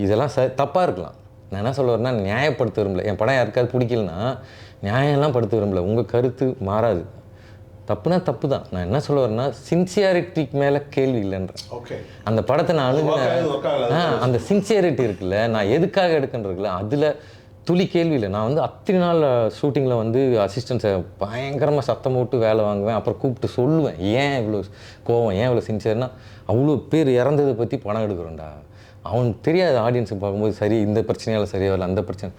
இதெல்லாம் தப்பாக இருக்கலாம். நான் என்ன சொல்ல வரேன்னா, நியாயப்படுத்த விரும்பல. என் படம் யாருக்காவது பிடிக்கலன்னா நியாயம்லாம் படுத்த விரும்பல. உங்கள் கருத்து மாறாது. தப்புனா தப்பு தான். நான் என்ன சொல்ல வரேன்னா, சின்சியாரிட்டிக்கு மேலே கேள்வி இல்லைன்றேன். ஓகே, அந்த படத்தை நான் அந்த சின்சியாரிட்டி இருக்குல்ல, நான் எதுக்காக எடுக்கின்றதுல அதில் துளி கேள்வி இல்லை. நான் வந்து அத்தனை நாள் ஷூட்டிங்கில் வந்து அசிஸ்டன்ஸை பயங்கரமாக சத்தம் போட்டு வேலை வாங்குவேன். அப்புறம் கூப்பிட்டு சொல்லுவேன், ஏன் இவ்வளோ கோவம், ஏன் இவ்வளோ சின்சியர்னா, அவ்வளோ பேர் இறந்ததை பற்றி படம் எடுக்கிறோம்டா. அவனுக்கு தெரியாது, ஆடியன்ஸுக்கு பார்க்கும்போது சரி இந்த பிரச்சனையால் சரியாக இல்லை, அந்த பிரச்சனை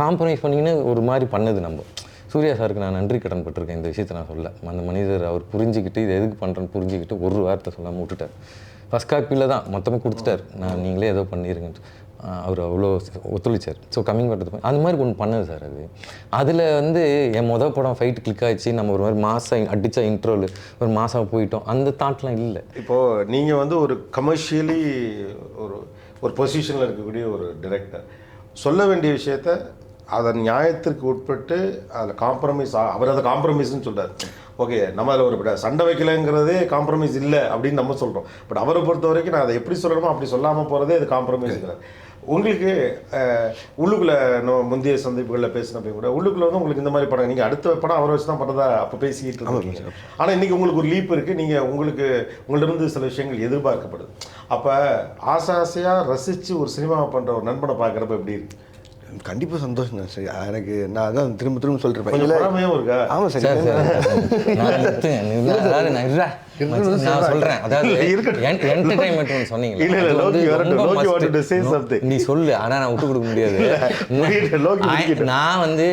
காம்ப்ரமைஸ் பண்ணிங்கன்னு ஒரு மாதிரி பண்ணது. நம்ம சூர்யா சாருக்கு நான் நன்றி கடன் பட்டிருக்கேன். இந்த விஷயத்தை நான் சொல்ல, அந்த மனிதர் அவர் புரிஞ்சுக்கிட்டு இது எதுக்கு பண்ணுறேன்னு புரிஞ்சுக்கிட்டு ஒரு வார்த்தை சொல்லாமல் விட்டுட்டார். ஃபஸ்ட் காப்பியில் தான் மொத்தமாக கொடுத்துட்டார், நான் நீங்களே ஏதோ பண்ணிடுங்கன்ட்டு. அவர் அவ்வளோ ஒத்துழைச்சார். ஸோ கம்மிங் பண்ணுறது அந்த மாதிரி ஒன்று பண்ணது சார். அதில் வந்து என் மொதல் படம் ஃபைட்டு கிளிக் ஆகிடுச்சு, நம்ம ஒரு மாதிரி மாதம் அடித்தா இன்ட்ரோல் ஒரு மாதம் போயிட்டோம், அந்த தாட்லாம் இல்லை. இப்போது நீங்கள் வந்து ஒரு கமர்ஷியலி ஒரு பொசிஷனில் இருக்கக்கூடிய ஒரு டைரக்டர், சொல்ல வேண்டிய விஷயத்த அதன் நியாயத்திற்கு உட்பட்டு அதில் காம்ப்ரமைஸ், அவர் அதை காம்ப்ரமைஸ்ன்னு சொல்கிறார். ஓகே, நம்ம அதில் ஒரு சண்டை வைக்கலைங்கிறதே காம்ப்ரமைஸ் இல்லை அப்படின்னு நம்ம சொல்கிறோம். பட் அவரை பொறுத்த வரைக்கும் நான் அதை எப்படி சொல்லணுமோ அப்படி சொல்லாமல் போகிறதே அது காம்ப்ரமைஸ்ங்கிறார். உங்களுக்கு உள்ளுக்குள்ளே முந்தைய சந்திப்புகளில் பேசினப்போ கூட உள்ளுக்குள்ளே வந்து உங்களுக்கு இந்த மாதிரி படம், நீங்கள் அடுத்த படம் அவரை வச்சு தான் பண்ணுறதா அப்போ பேசிக்கிட்டு இருக்கீங்க. ஆனால் இன்றைக்கி உங்களுக்கு ஒரு லீப் இருக்குது, நீங்கள் உங்களிடமிருந்து சில விஷயங்கள் எதிர்பார்க்கப்படுது. அப்போ ஆசையாக ரசித்து ஒரு சினிமாவை பண்ணுற ஒரு நண்பனை பார்க்குறப்ப எப்படி இருக்குது? கண்டிப்பாக சந்தோஷம் தான். சரி, எனக்கு நான் அதான் திரும்ப சொல்லிருப்பேன். இருக்கா? ஆமாம் சார், நான் சொல்கிறேன். அதாவது என்டர்டைன்மெண்ட் சொன்னீங்க, நீ சொல்லு, ஆனால் நான் விட்டு கொடுக்க முடியாது. நான் வந்து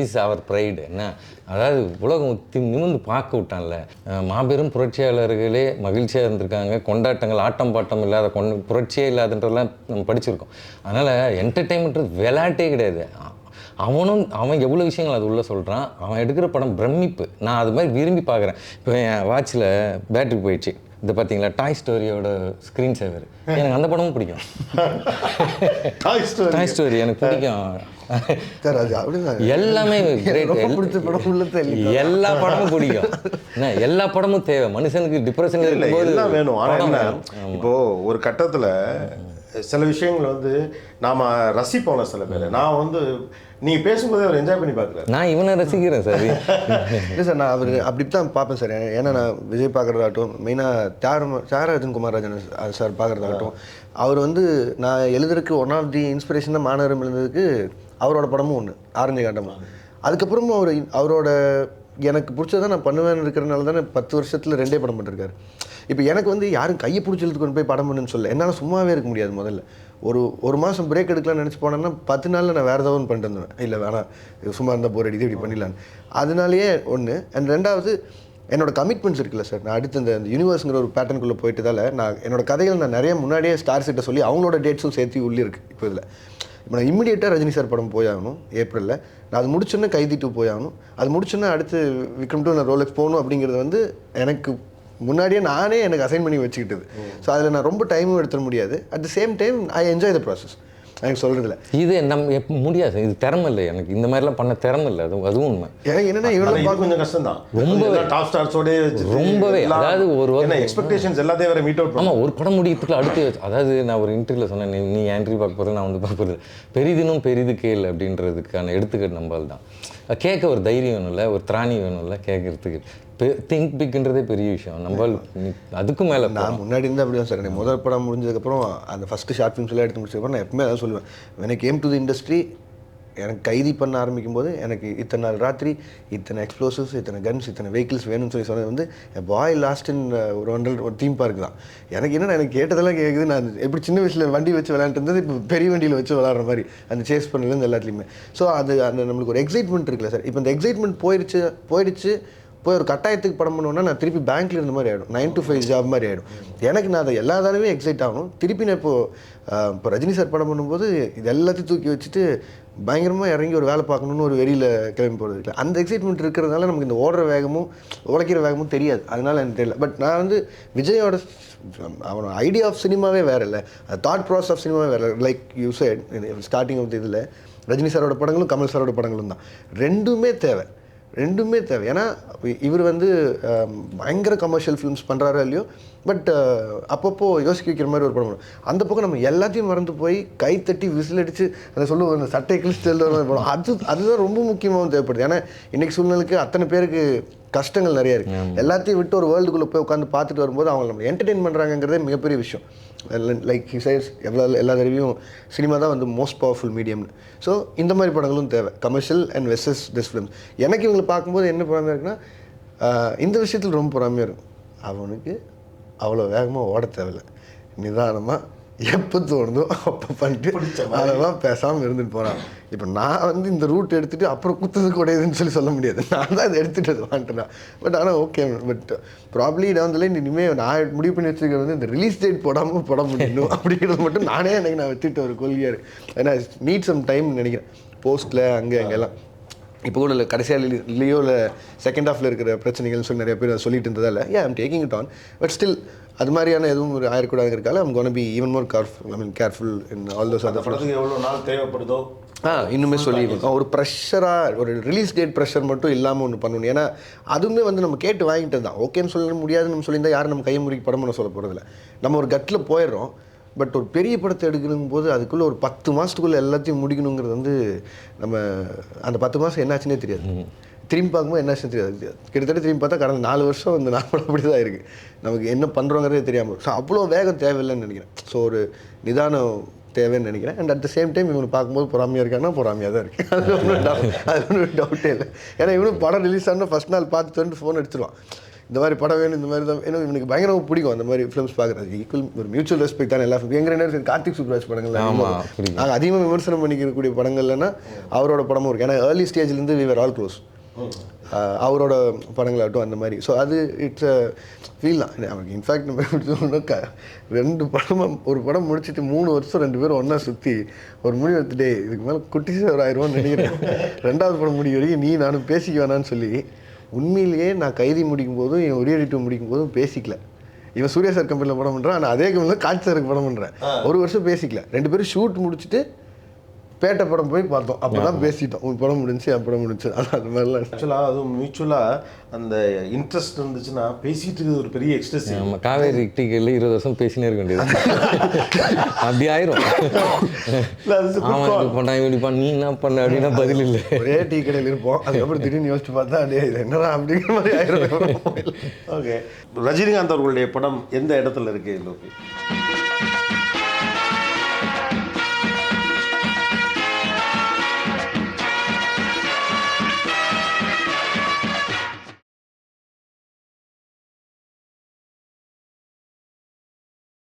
இஸ் அவர் ப்ரைடு என்ன, அதாவது உலகம் நிமிர்ந்து பார்க்க விட்டான்ல, மாபெரும் புரட்சியாளர்களே மகிழ்ச்சியாக இருந்திருக்காங்க, கொண்டாட்டங்கள் ஆட்டம் பாட்டம் இல்லாத புரட்சியே இல்லாதன்றதெல்லாம் நம்ம படிச்சிருக்கோம். அதனால் என்டர்டைன்மெண்ட் விளையாட்டே கிடையாது. அவன் எவ்வளோ விஷயங்கள் அது உள்ளே சொல்கிறான். அவன் எடுக்கிற படம் பிரமிப்பு. நான் அது மாதிரி விரும்பி பார்க்குறேன். இப்போ என் வாட்சில் பேட்ரி போயிடுச்சு, இந்த பார்த்தீங்களா டாய் ஸ்டோரியோட ஸ்க்ரீன் சேவர், எனக்கு அந்த படமும் பிடிக்கும். டாய் ஸ்டோரி எனக்கு பிடிக்கும். எல்லாமே எல்லா படமும் பிடிக்கும். என்ன எல்லா படமும் தேவை மனுஷனுக்கு. டிப்ரெஷன் இருக்கும்போது எல்லாம் வேணும். ஆனால் என்ன இப்போது ஒரு கட்டத்தில் சில விஷயங்கள் வந்து நாம் ரசிப்போம்ல சில பேர். நான் வந்து நீங்கள் பேசும்போதே அவர் என்ஜாய் பண்ணி பார்க்குறேன். நான் இவனை ரசிக்கிறேன் சார். இல்லை சார், நான் அவர் அப்படி தான் பார்ப்பேன் சார். ஏன்னா நான் விஜய் பார்க்குறதாகட்டும், மெயினாக தியாகராஜன் குமாரராஜன் சார் பார்க்குறதாகட்டும், அவர் வந்து நான் எழுதுறதுக்கு ஒன் ஆஃப் தி இன்ஸ்பிரேஷனாக மாநகரம் எழுதுறதுக்கு அவரோட படமும் ஒன்று, ஆரஞ்சு காண்டமும். அதுக்கப்புறமும் அவரோட எனக்கு பிடிச்சதான் நான் பண்ணுவேன்னு இருக்கிறனால தானே 10 வருஷத்தில் 2 படம் பண்ணிருக்காரு. இப்போ எனக்கு வந்து யாரும் கையை பிடிச்செழுத்து கொண்டு போய் படம் பண்ணுன்னு சொல்ல, என்னால் சும்மாவே இருக்க முடியாது. முதல்ல ஒரு மாதம் பிரேக் எடுக்கலாம்னு நினச்சி போனேன்னா 10 நாளில் நான் வேறு ஏதாவது ஒன்று பண்ணிட்டு வந்துடுவேன். இல்லை வேணாம், சும்மா இருந்தால் போர் அடிக்குது, இப்படி பண்ணிடலான்னு. அதனாலேயே ஒன்று. அண்ட் ரெண்டாவது என்னோட கமிட்மெண்ட்ஸ் இருக்குல்ல சார். நான் அடுத்து இந்த யூனிவர்ஸுங்கிற ஒரு பேட்டர்னுக்குள்ளே போயிட்டதால் நான் என்னோட கதைகள் நான் நிறைய முன்னாடியே ஸ்டார்ஸ்கிட்ட சொல்லி அவங்களோட டேட்ஸும் சேர்த்து உள்ளே இருக்குது. இப்போ இதில் இப்போ நான் இம்மிடியேட்டாக ரஜினி சார் படம் போயாகணும் ஏப்ரலில். நான் அது முடிச்சோன்னே கைதி 2 போயாகணும். அது முடிச்சோன்னே அடுத்து விக்ரம் 2 நான் ரோலெக்ஸ் போகணும். அப்படிங்கிறது வந்து எனக்கு முன்னாடியே நானே எனக்கு அசைன் பண்ணி வச்சுக்கிட்டது. ஸோ அதில் நான் ரொம்ப டைமும் எடுத்துட முடியாது. At the same time I enjoy the process. எனக்கு சொல்கிறதில்ல இது நம்ம முடியாது. இது திறமை இல்லை எனக்கு. இந்த மாதிரிலாம் பண்ண திறமை இல்லை. அதுவும் உண்மை. எனக்கு என்னென்னா இவ்வளோ கொஞ்சம் கஷ்டம் தான். ரொம்பவே டாப் ஸ்டார்ஸோட ரொம்பவே. அதாவது ஒரு எக்ஸ்பெக்டேஷன்ஸ் எல்லாத்தையும் வேறு மீட் அவுட். ஆமாம், ஒரு படம் முடிக்கிறதுக்குள்ள அடுத்து. அதாவது நான் ஒரு இன்டர்வியூவில் சொன்னேன், நீ என்ட்ரி பார்க்க போகிறது, நான் வந்து பார்க்க போகிறது. பெரிதினும் பெரிது கேள் அப்படின்றதுக்கான எடுத்துக்கிட்டு நம்பால் தான். கேட்க ஒரு தைரியம் வேணும்ல, ஒரு திராணி வேணும்ல கேட்கறதுக்கு. திங்க் பிக்ன்றதே பெரிய விஷயம். நம்ம அதுக்கும் மேலே நான் முன்னாடி இருந்தால் அப்படி தான் சார். எனக்கு முதல் படம் முடிஞ்சதுக்கப்புறம் அந்த ஃபஸ்ட்டு ஷார்ட் ஃபிலிம்ஸ் எல்லாம் எடுத்து முடிச்சதுக்கப்புறம் நான் எப்பவுமே அதான் சொல்லுவேன். when I came to the industry, எனக்கு கைதி பண்ண ஆரம்பிக்கும் போது எனக்கு இத்தனை நாள் ராத்திரி, இத்தனை எக்ஸ்ப்ளோசிவ்ஸ், இத்தனை கன்ஸ், இத்தனை வெஹிக்கிள்ஸ் வேணும்னு சொல்லி சொன்னது வந்து பாய் லாஸ்ட் இன் ஒரு தீம் பார்க் தான். எனக்கு என்னென்னா எனக்கு கேட்டதெல்லாம் கேட்குது. நான் எப்படி சின்ன வயசில் வண்டி வச்சு விளையாண்டு இருந்தது இப்போ பெரிய வண்டியில் வச்சு விளாட்ற மாதிரி அந்த சேஸ் பண்ணலேருந்து எல்லாத்துலேயுமே. ஸோ அந்த நம்மளுக்கு ஒரு எக்ஸைட்மெண்ட் இருக்குல்ல சார். இப்போ இந்த எக்ஸைட்மெண்ட் போயிடுச்சு போய் ஒரு கட்டாயத்துக்கு படம் பண்ணுவோன்னா நான் திருப்பி பேங்க்கில் இருந்த மாதிரி ஆகிடும். 9 to 5 ஜாப் மாதிரி ஆகிடும். எனக்கு நான் அதை எல்லா தடவையும் எக்ஸைட் ஆகணும். திருப்பி நான் இப்போ ரஜினி சார் படம் பண்ணும்போது இது எல்லாத்தையும் தூக்கி வச்சுட்டு பயங்கரமாக இறங்கி ஒரு வேலை பார்க்கணுன்னு ஒரு வெளியில் கிளம்பி போகிறது இல்லை. அந்த எக்ஸைட்மெண்ட் இருக்கிறதுனால நமக்கு இந்த ஓடுற வேகமும் உழைக்கிற வேகமும் தெரியாது. அதனால் எனக்கு தெரியல. பட் நான் வந்து விஜயோட அவனோட ஐடியா ஆஃப் சினிமாவே வேறு இல்லை, தாட் ப்ராசஸ் ஆஃப் சினிமாவே வேறு. Like you said starting of இதில் ரஜினி சாரோட படங்களும் கமல் சாரோட படங்களும் தான். ரெண்டுமே தேவை. ஏன்னா இவர் வந்து பயங்கர கமர்ஷியல் ஃபிலிம்ஸ் பண்ணுறாரோ இல்லையோ, பட் அப்பப்போ யோசிக்க வைக்கிற மாதிரி ஒரு படம் வரும். அந்த பக்கம் நம்ம எல்லாத்தையும் மறந்து போய் கைத்தட்டி விசில் அடித்து அதை சொல்லுவோம், அந்த சட்டை கிழிச்சு படம். அதுதான் ரொம்ப முக்கியமாகவும் தேவைப்படுது. ஏன்னா இன்றைக்கி சூழ்நிலைக்கு அத்தனை பேருக்கு கஷ்டங்கள் நிறைய இருக்குது. எல்லாத்தையும் விட்டு ஒரு வேர்ல்டுக்குள்ளே போய் உட்காந்து பார்த்துட்டு வரும்போது அவங்க நம்ம என்டர்டெயின் பண்ணுறாங்கிறதே மிகப்பெரிய விஷயம். லைக் ஹி சைஸ் எல்லா தடவையும் சினிமா தான் வந்து மோஸ்ட் பவர்ஃபுல் மீடியம்னு. ஸோ இந்த மாதிரி படங்களும் தேவை, commercial and versus this films. எனக்கு இவங்களை பார்க்கும்போது என்ன பொறாமையாக இருக்குன்னா, இந்த விஷயத்தில் ரொம்ப பொறாமையாக இருக்கும். அவனுக்கு அவ்வளோ வேகமாக ஓட தேவையில்லை, நிதானமாக எப்போ தோணுதோ அப்போ பண்ணிட்டு அதெல்லாம் பேசாமல் இருந்துட்டு போகிறான். இப்போ நான் வந்து இந்த ரூட் எடுத்துகிட்டு அப்புறம் குத்துறது கூடாதுன்னு சொல்ல முடியாது. நான் தான் அதை எடுத்துகிட்டு அது வாங்கிட்டேன். பட் ஆனால் ஓகே. பட் ப்ராப்ளி நான் வந்து இனிமேல் நான் முடிவு பண்ணி வச்சுருக்கிறது வந்து இந்த ரிலீஸ் டேட் போடாமல் போட முடியணும் அப்படிங்கிறது மட்டும் நானே எனக்கு நான் வச்சுட்டு ஒரு கொள்கையாக இருக்குது. ஏன்னா நீட் சம் டைம்னு நினைக்கிறேன். போஸ்ட்டில் அங்கெல்லாம் இப்போ கூட இல்லை, கடைசியாக லியோவில் செகண்ட் ஹாஃபில் இருக்கிற பிரச்சனைகள்னு சொல்லி நிறைய பேர் சொல்லிட்டு இருந்ததால் I'm taking it on. But still அது மாதிரியான எதுவும் ஒரு ஆயிரக்கூடாதுங்கிறக்கால I'm gonna be even more careful in all those other படத்துக்கு எவ்வளோ நாள் தேவைப்படுதோ இன்னுமே சொல்லியிருக்கோம். ஒரு ப்ரெஷராக ஒரு ரிலீஸ் டேட் ப்ரெஷர் மட்டும் இல்லாமல் ஒன்று பண்ணணும். ஏன்னா அதுவுமே வந்து நம்ம கேட்டு வாங்கிட்டு தான். ஓகேன்னு சொல்ல முடியாதுன்னு நம்ம சொல்லியிருந்தால் யாரும் நம்ம கையை முறுக்கி படம் பண்ண சொல்ல போகிறதில்ல. நம்ம ஒரு கட்டில் போயிடுறோம். பட் ஒரு பெரிய படத்தை எடுக்கணும் போது அதுக்குள்ளே ஒரு 10 மாதத்துக்குள்ளே எல்லாத்தையும் முடிக்கணுங்கிறது வந்து நம்ம அந்த 10 மாதம் என்னாச்சுன்னே தெரியாது. திரும்பி பார்க்கும்போது என்னாச்சுன்னு தெரியாது. கிட்டத்தட்ட திரும்பி பார்த்தா கடந்த 4 வருஷம் அந்த நாள் அப்படி தான் இருக்குது. நமக்கு என்ன பண்ணுறோங்கிறதே தெரியாமல். ஸோ அவ்வளோ வேகம் தேவையில்லைன்னு நினைக்கிறேன். ஸோ ஒரு நிதானம் தேவைன்னு நினைக்கிறேன். And at the same time இவனை பார்க்கும்போது பொறாமையாக இருக்காங்கன்னா பொறாமையாக தான் இருக்குது. அது ஒன்றும் டவுட்டே இல்லை. ஏன்னா இவனும் படம் ரிலீஸ் ஆனால் ஃபஸ்ட் நாள் பார்த்துட்டு ஃபோன் எடுத்துருவான். இந்த மாதிரி படம் வேணும், இந்த மாதிரி தான் வேணும். இவனுக்கு பயங்கரமாக பிடிக்கும் அந்த மாதிரி ஃபிலிம்ஸ் பார்க்குறது. ஈக்குவல் ஒரு மியூச்சுவல் ரெஸ்பெக்ட் தான் எல்லா ஃபிலிம். எங்கள் என்ன கார்த்திக் சுப்ராஜ் படங்கள் நாங்கள் அதிகமாக விமர்சனம் பண்ணிக்கக்கூடிய படங்கள்னா அவரோட படமும் இருக்குது. ஏன்னா ஏர்லி ஸ்டேஜ்லேருந்து வி வர் ஆல் க்ளோஸ். அவரோட படங்களாகட்டும் அந்த மாதிரி. ஸோ அது இட்ஸ் அ ஃபீல் தான் அவருக்கு. இன்ஃபேக்ட் நம்ம எப்படி சொல்லணும்னா 2 படமாக ஒரு படம் முடிச்சுட்டு 3 வருஷம் 2 பேரும் ஒன்றா சுற்றி ஒரு முடிவு எடுத்துகிட்டே இதுக்கு மேலே குட்டிச்சு ஒரு 1000 ரூபான்னு நினைக்கிறேன். 2வது படம் முடிக்க வரைக்கும் நீ நானும் பேசிக்க வேணான்னு சொல்லி உண்மையிலேயே நான் கைதி முடிக்கும் போதும் என் ஒரே 2 முடிக்கும் போதும் பேசிக்கல. இவன் சூர்யா சார் கம்பெனியில் படம் பண்ணுறான், ஆனால் அதே கம்பெனியில் காட்சி சாருக்கு படம் பண்ணுறேன். ஒரு வருஷம் பேசிக்கல, 2 பேரும் ஷூட் முடிச்சுட்டு பேட்டை படம் போய் பார்த்தோம். அப்போ தான் பேசிட்டோம், உன் படம் முடிஞ்சு என் படம் முடிஞ்சு. ஆனால் அது மாதிரிலாம் ஆக்சுவலாக அதுவும் மியூச்சுவலாக அந்த இன்ட்ரெஸ்ட் இருந்துச்சுன்னா பேசிட்டு இருக்குது ஒரு பெரிய எக்ஸ்ட்ரெஸ். நம்ம காவேரி டிக்கெட்டில் 20 வருஷம் பேசினே இருக்க வேண்டியது அப்படி ஆயிரும். அவன் இப்படி பண்ணான் இப்படி பண்ண நீ என்ன பண்ண அப்படின்னா பதில் இல்லை. ஒரே டீ கடையில் இருப்போம், அதுக்கப்புறம் திடீர்னு யோசிச்சு பார்த்தா அப்படியே இது என்னடா அப்படிங்கிற மாதிரி ஆயிரும். ஓகே, ரஜினிகாந்த் அவர்களுடைய படம் எந்த இடத்துல இருக்கு லோகி?